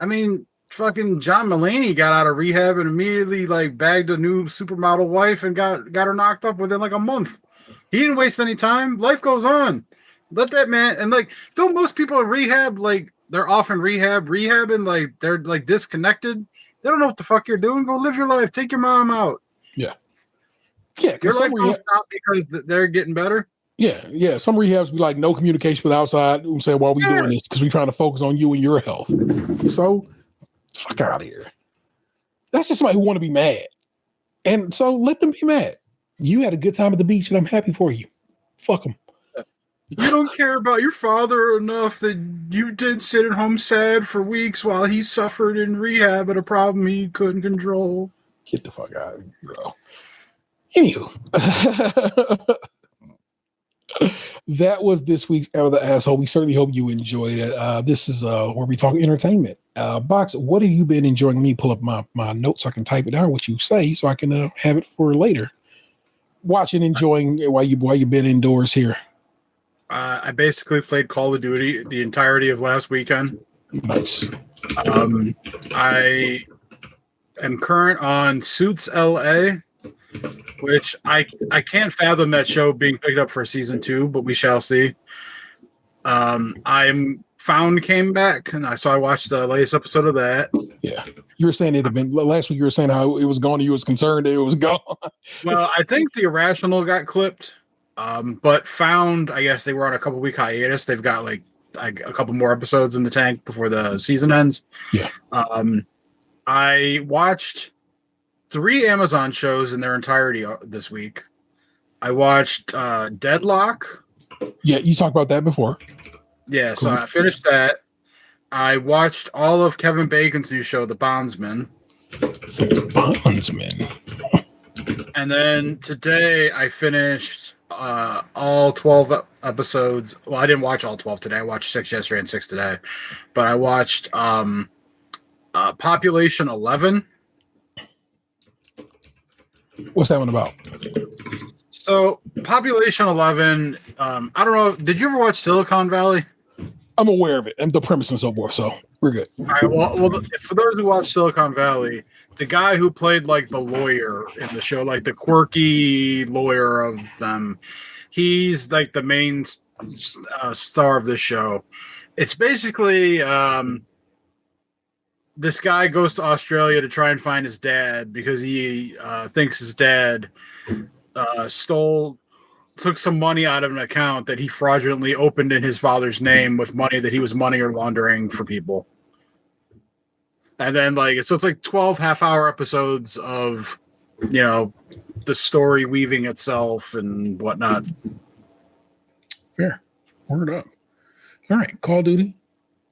I mean, fucking John Mulaney got out of rehab and immediately bagged a new supermodel wife and got her knocked up within a month. He didn't waste any time. Life goes on. Let that man, and don't most people in rehab, they're off in rehabbing, they're disconnected. They don't know what the fuck you're doing. Go live your life. Take your mom out. Yeah. Yeah. Your life don't stop because they're getting better. Yeah. Yeah. Some rehabs be no communication with outside. I'm saying, why are we doing this? Because we're trying to focus on you and your health. So fuck out of here. That's just somebody who want to be mad. And so let them be mad. You had a good time at the beach and I'm happy for you. Fuck them. You don't care about your father enough that you did sit at home sad for weeks while he suffered in rehab at a problem he couldn't control. Get the fuck out of here, bro. Anywho, that was this week's Ever the Asshole. We certainly hope you enjoyed it. This is where we talk entertainment. Box, what have you been enjoying? Let me pull up my notes so I can type it down what you say so I can have it for later. Watching, enjoying while you've been indoors here. I basically played Call of Duty the entirety of last weekend. Nice. I am current on Suits LA, which I can't fathom that show being picked up for season 2, but we shall see. I'm Found came back, and I watched the latest episode of that. Yeah, you were saying it had been last week. You were saying how it was gone. You was concerned it was gone. Well, I think The Irrational got clipped. But Found, I guess they were on a couple week hiatus. They've got a couple more episodes in the tank before the season ends. Yeah. I watched 3 Amazon shows in their entirety this week. I watched Deadlock. Yeah, you talked about that before. Yeah, Cool. so I finished that. I watched all of Kevin Bacon's new show, The Bondsman. Bondsman. And then today I finished all 12 episodes. Well, I didn't watch all 12 today. I watched 6 yesterday and 6 today. But I watched Population 11. What's that one about? So, Population 11, I don't know. Did you ever watch Silicon Valley? I'm aware of it and the premise and so forth, so we're good. All right, well, for those who watch Silicon Valley, the guy who played the lawyer in the show, the quirky lawyer of them, he's the main star of this show. It's basically this guy goes to Australia to try and find his dad because he thinks his dad took some money out of an account that he fraudulently opened in his father's name with money that he was money laundering for people. And then it's 12 half-hour episodes of, the story weaving itself and whatnot. Fair. Word up. All right. Call of Duty,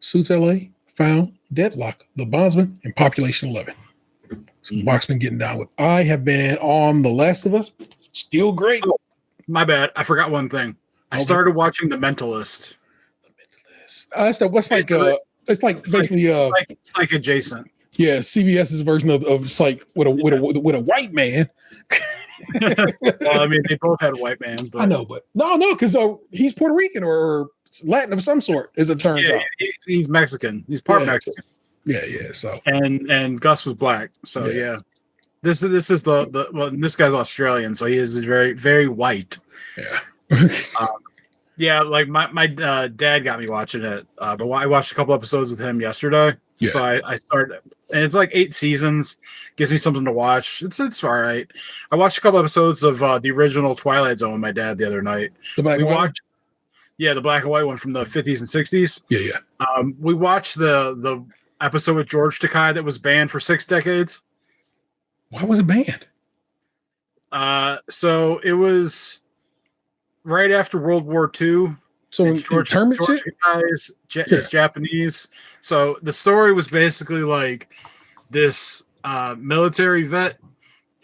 Suits LA, Found, Deadlock, The Bondsman, and Population 11. So Box been getting down with. I have been on The Last of Us. Still great. Oh, my bad. I forgot one thing. I started watching The Mentalist. That's basically psych adjacent. Yeah, CBS's version of psych with a white man. Well, I mean, they both had a white man. But... I know, but no, because he's Puerto Rican or Latin of some sort, as it turns out. He's Mexican. He's part Mexican. Yeah. So and Gus was black. So yeah. This is this guy's Australian, so he is very, very white. Yeah. My dad got me watching it, but I watched a couple episodes with him yesterday. Yeah. So I started, and it's 8 seasons. Gives me something to watch. It's all right. I watched a couple episodes of the original Twilight Zone with my dad the other night. The black and white? Yeah, the black and white one from the 50s and 60s. Yeah. We watched the episode with George Takei that was banned for 6 decades. Why was it banned? So it was right after World War II. So And George Takei is Japanese. So the story was basically like this military vet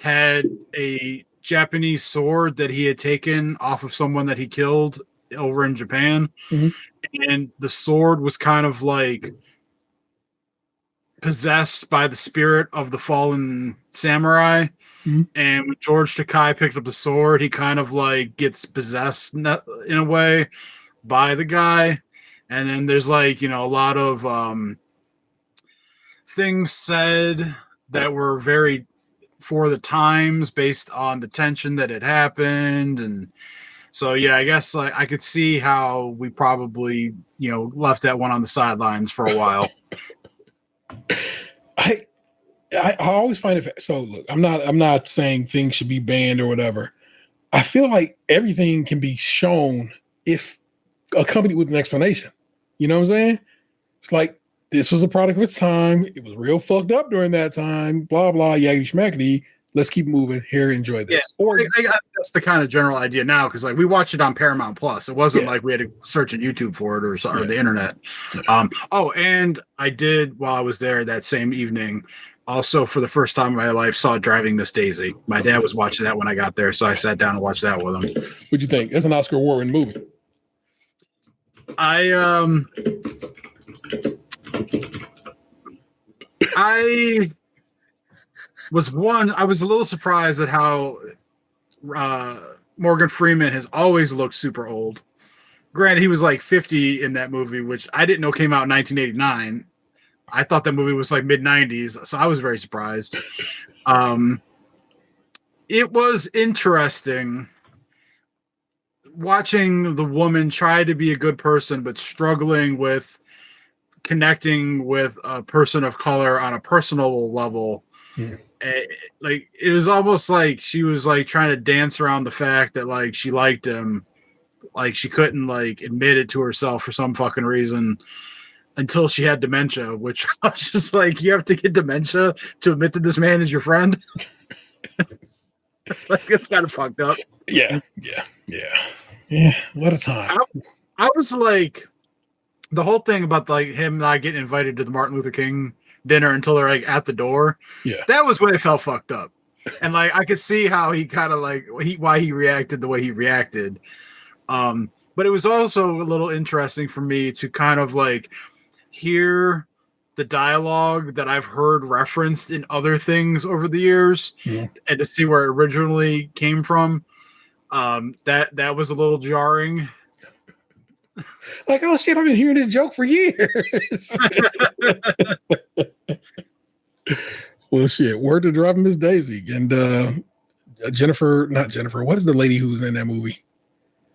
had a Japanese sword that he had taken off of someone that he killed over in Japan. Mhm. And the sword was kind of like possessed by the spirit of the fallen samurai. Mhm. And when George Takei picked up the sword, he kind of like gets possessed in a way by the guy. And then there's like, a lot of things said that were very for the times based on the tension that had happened. And so, yeah, I guess like I could see how we probably, left that one on the sidelines for a while. I always find it. So look, I'm not saying things should be banned or whatever. I feel like everything can be shown if accompanied with an explanation. You know what I'm saying? It's like this was a product of its time. It was real fucked up during that time. Blah blah. Yaggy schmackety. Let's keep moving. Here, enjoy this. Yeah, or that's the kind of general idea now because like we watched it on Paramount Plus. It wasn't like we had to search on YouTube for it or the internet. And I did while I was there that same evening. Also, for the first time in my life, saw Driving Miss Daisy. My dad was watching that when I got there, so I sat down and watched that with him. What'd you think? It's an Oscar award-winning movie. I was a little surprised at how Morgan Freeman has always looked super old. Granted, he was like 50 in that movie, which I didn't know came out in 1989. I thought that movie was like mid-90s, so I was very surprised. It was interesting watching the woman try to be a good person, but struggling with connecting with a person of color on a personal level. Yeah. Like it was almost like she was like trying to dance around the fact that like she liked him, like she couldn't like admit it to herself for some fucking reason until she had dementia, which I was just like, you have to get dementia to admit that this man is your friend. Like it's kind of fucked up. Yeah. What a time. I was like, the whole thing about like him not getting invited to the Martin Luther King dinner until they're like at the door. Yeah, that was when it felt fucked up, and like I could see how he kind of like why he reacted the way he reacted. But it was also a little interesting for me to kind of like hear the dialogue that I've heard referenced in other things over the years, and to see where it originally came from. That was a little jarring. Like, oh shit, I've been hearing this joke for years. Well, shit, word to Driving Miss Daisy and not Jennifer. What is the lady who's in that movie?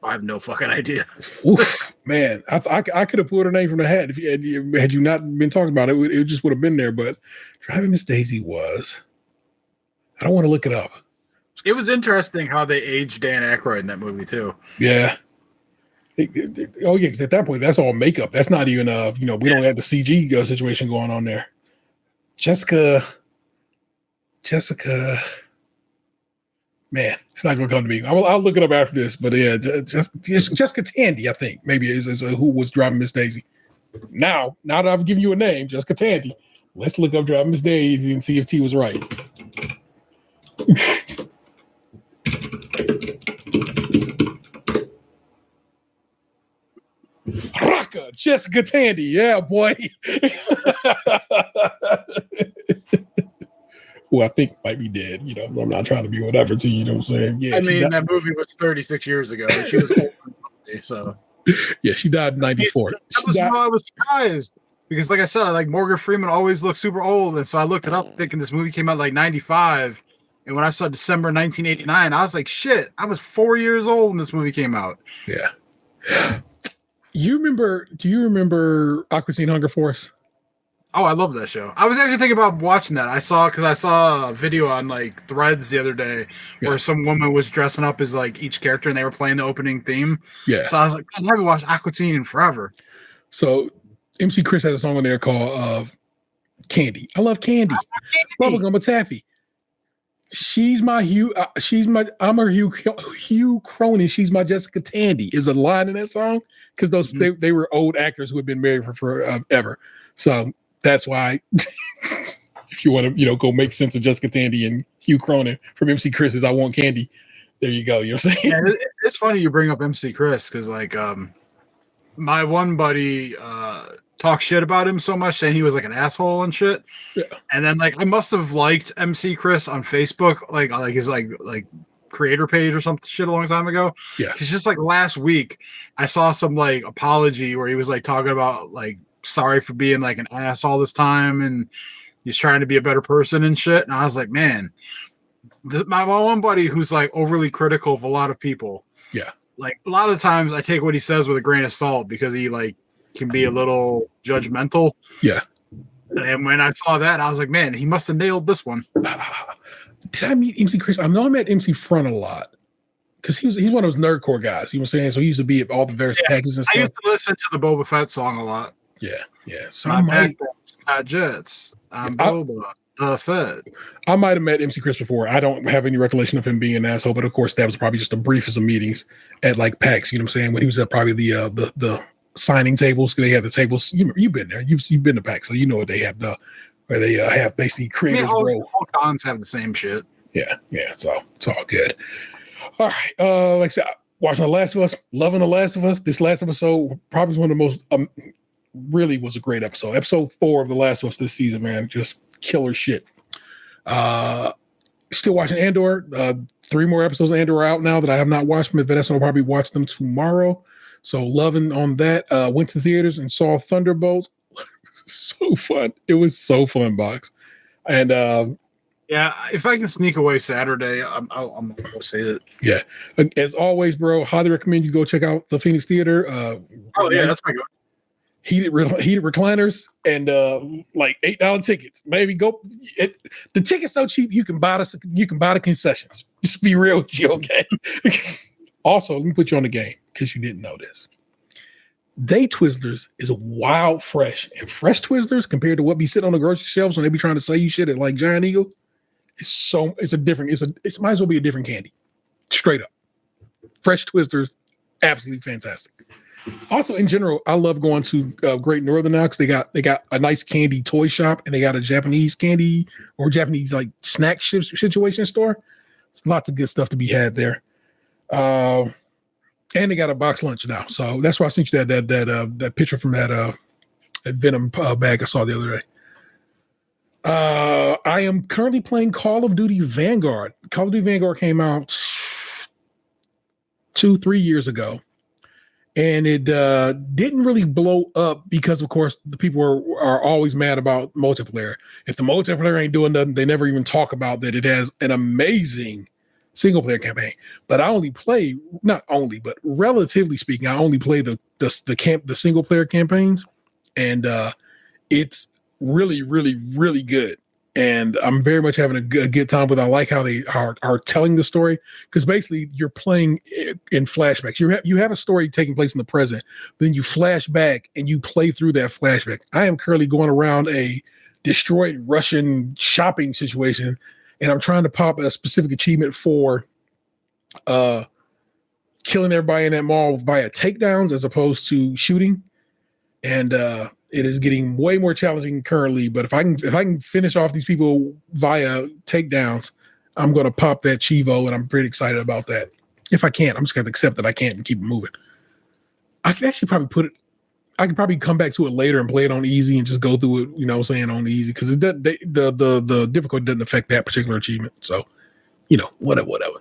I have no fucking idea. Oof, man, I could have pulled her name from the hat had you not been talking about it. It just would have been there. But Driving Miss Daisy was. I don't want to look it up. It was interesting how they aged Dan Aykroyd in that movie too. Yeah. Oh yeah, because at that point that's all makeup. That's not even we don't have the CG situation going on there. Jessica, man, it's not going to come to me. I'll look it up after this. But yeah, Jessica Tandy, I think maybe is who was Driving Miss Daisy. Now that I've given you a name, Jessica Tandy, let's look up Driving Miss Daisy and see if T was right. Rocka, Jessica Tandy, yeah, boy. Who I think might be dead. I'm not trying to be whatever to you. You know what I'm saying? Yeah, I mean that movie was 36 years ago. She was old, so yeah, she died in '94. That was why I was surprised because, like I said, like Morgan Freeman always looked super old, and so I looked it up thinking this movie came out like '95. And when I saw December 1989, I was like, shit, I was 4 years old when this movie came out. Yeah. Do you remember Aqua Teen Hunger Force? Oh, I love that show. I was actually thinking about watching that. I saw a video on like Threads the other day where some woman was dressing up as like each character and they were playing the opening theme. Yeah. So I was like, I haven't watched Aqua Teen in forever. So MC Chris has a song on there called Candy. I love candy. Bubblegum or taffy. She's my Hugh. I'm her Hugh Cronin. She's my Jessica Tandy. Is a line in that song because they were old actors who had been married for ever. So that's why. If you want to, go make sense of Jessica Tandy and Hugh Cronin from MC Chris's "I Want Candy," there you go. You know what I'm saying? Yeah, it's funny you bring up MC Chris because like my one buddy talked shit about him so much saying he was like an asshole and shit. Yeah. And then like I must have liked MC Chris on Facebook, like his like creator page or some shit a long time ago. Yeah. It's just like last week I saw some like apology where he was like talking about like sorry for being like an ass all this time and he's trying to be a better person and shit. And I was like, man, my one buddy who's like overly critical of a lot of people. Yeah. Like a lot of times I take what he says with a grain of salt because he like can be a little judgmental. Yeah. And when I saw that, I was like, man, he must have nailed this one. Did I meet MC Chris? I know I met MC Front a lot because he's one of those nerdcore guys. You know what I'm saying? So he used to be at all the various packages and stuff. I used to listen to the Boba Fett song a lot. Yeah. So My bad got jets. I'm Boba the Fett. I might have met MC Chris before. I don't have any recollection of him being an asshole, but of course that was probably just the briefest of meetings at like PAX. You know what I'm saying? When he was at probably the signing tables, they have the tables. You've been there. You've been to PAX, so you know what they have where they have basically creators row. All cons have the same shit. Yeah. So it's all good. All right. Like I said, watching The Last of Us, loving The Last of Us. This last episode probably one of the most really was a great episode. Episode 4 of The Last of Us this season, man. Just killer shit. Still watching Andor. 3 more episodes of Andor are out now that I have not watched. Vanessa will probably watch them tomorrow. So loving on that. Went to theaters and saw Thunderbolts. So fun. It was so fun, Box. And yeah, if I can sneak away Saturday, I'm gonna go see it. Yeah. As always, bro, highly recommend you go check out the Phoenix Theater. That's my go. Heated recliners and like $8 tickets. Maybe go. The ticket's so cheap you can buy the concessions. Just be real with you, okay? Also, let me put you on the game because you didn't know this. They Twizzlers is wild fresh, and fresh Twizzlers compared to what be sitting on the grocery shelves when they be trying to sell you shit at like Giant Eagle. It might as well be a different candy. Straight up. Fresh Twizzlers, absolutely fantastic. Also, in general, I love going to Great Northern now because they got a nice candy toy shop and they got a Japanese candy or Japanese like snack situation store. There's lots of good stuff to be had there. And they got a box lunch now, so that's why I sent you that picture from that Venom bag I saw the other day. I am currently playing Call of Duty Vanguard. Call of Duty Vanguard came out 2-3 years ago. And it didn't really blow up because, of course, the people are always mad about multiplayer. If the multiplayer ain't doing nothing, they never even talk about that it has an amazing single-player campaign. But but relatively speaking, I only play the single-player campaigns, and it's really, really, really good. And I'm very much having a good time with it. I like how they are telling the story because basically you're playing in flashbacks. You have a story taking place in the present, but then you flash back and you play through that flashback. I am currently going around a destroyed Russian shopping situation, and I'm trying to pop a specific achievement for killing everybody in that mall via takedowns as opposed to shooting. And it is getting way more challenging currently, but if I can finish off these people via takedowns, I'm going to pop that Chivo, and I'm pretty excited about that. If I can't, I'm just going to accept that I can't and keep it moving. I can actually probably I can probably come back to it later and play it on easy and just go through it, you know what I'm saying, on easy because the difficulty doesn't affect that particular achievement. So, whatever.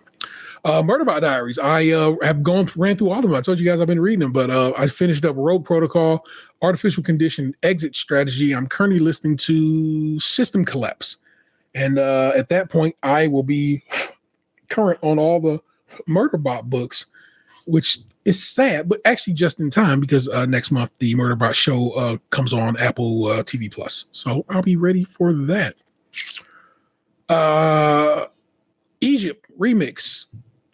Murderbot Diaries. I have ran through all of them. I told you guys I've been reading them, but I finished up Rogue Protocol, Artificial Condition, Exit Strategy. I'm currently listening to System Collapse. And at that point, I will be current on all the Murderbot books, which is sad, but actually just in time because next month the Murderbot show comes on Apple TV Plus. So I'll be ready for that. Egypt Remix.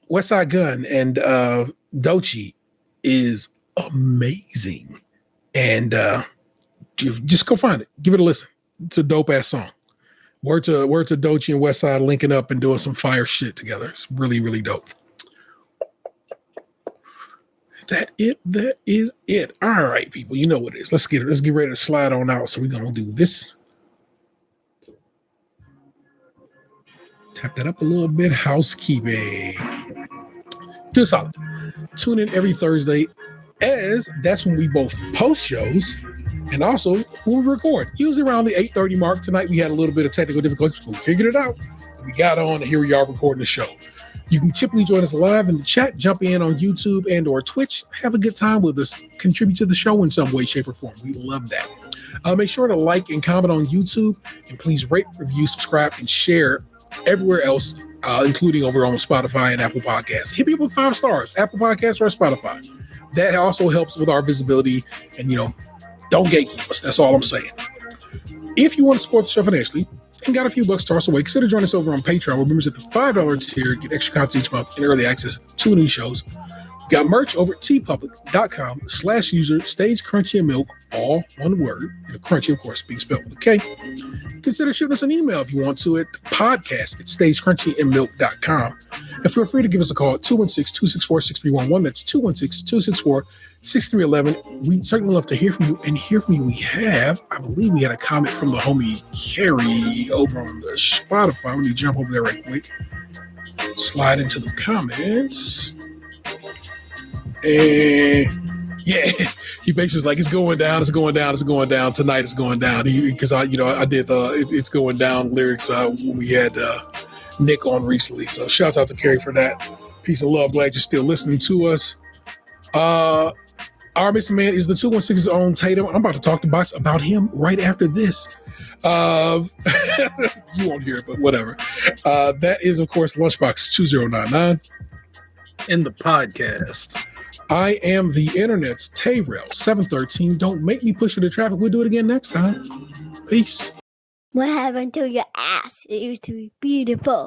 West Side Gun and Doechii is amazing. And just go find it. Give it a listen. It's a dope ass song. Word to Dochi and Westside linking up and doing some fire shit together. It's really, really dope. That is it. All right, people. You know what it is. Let's get ready to slide on out. So we're gonna do this. Tap that up a little bit. Housekeeping. Do a solid. Tune in every Thursday, as that's when we both post shows and also when we record. Usually around the 8:30 mark. Tonight we had a little bit of technical difficulties, but we figured it out. We got on, and here we are recording the show. You can typically join us live in the chat, jump in on YouTube and or Twitch, have a good time with us, contribute to the show in some way, shape, or form. We love that. Make sure to like and comment on YouTube, and please rate, review, subscribe, and share everywhere else, including over on Spotify and Apple Podcasts. Hit me up with 5 stars, Apple Podcasts or Spotify. That also helps with our visibility, and don't gatekeep us. That's all I'm saying. If you want to support the show financially and got a few bucks tossed away, consider joining us over on Patreon, where members at the $5 tier get extra content each month and early access to new shows. We've got merch over at tpublic.com/user stage Krunchy and Milk, all one word. And Krunchy, of course, being spelled with a K. Consider shooting us an email if you want to at podcast@stagecrunchyandmilk.com. And feel free to give us a call at 216-264-6311. That's 216-264-6311. We'd certainly love to hear from you. And hear from you, I believe we had a comment from the homie Carrie over on the Spotify. Let me jump over there right quick. Slide into the comments. And yeah, he basically was like, it's going down. Tonight it's going down. Because I did it's going down lyrics when we had Nick on recently. So shouts out to Carrie for that. Peace and love. Glad you're still listening to us. Our missing man is the 216's own Tatum. I'm about to talk to Box about him right after this. You won't hear it, but whatever. That is, of course, Lunchbox 2099. In the podcast. I am the internet's Tay-Rail 713. Don't make me push you to traffic. We'll do it again next time. Peace. What happened to your ass? It used to be beautiful.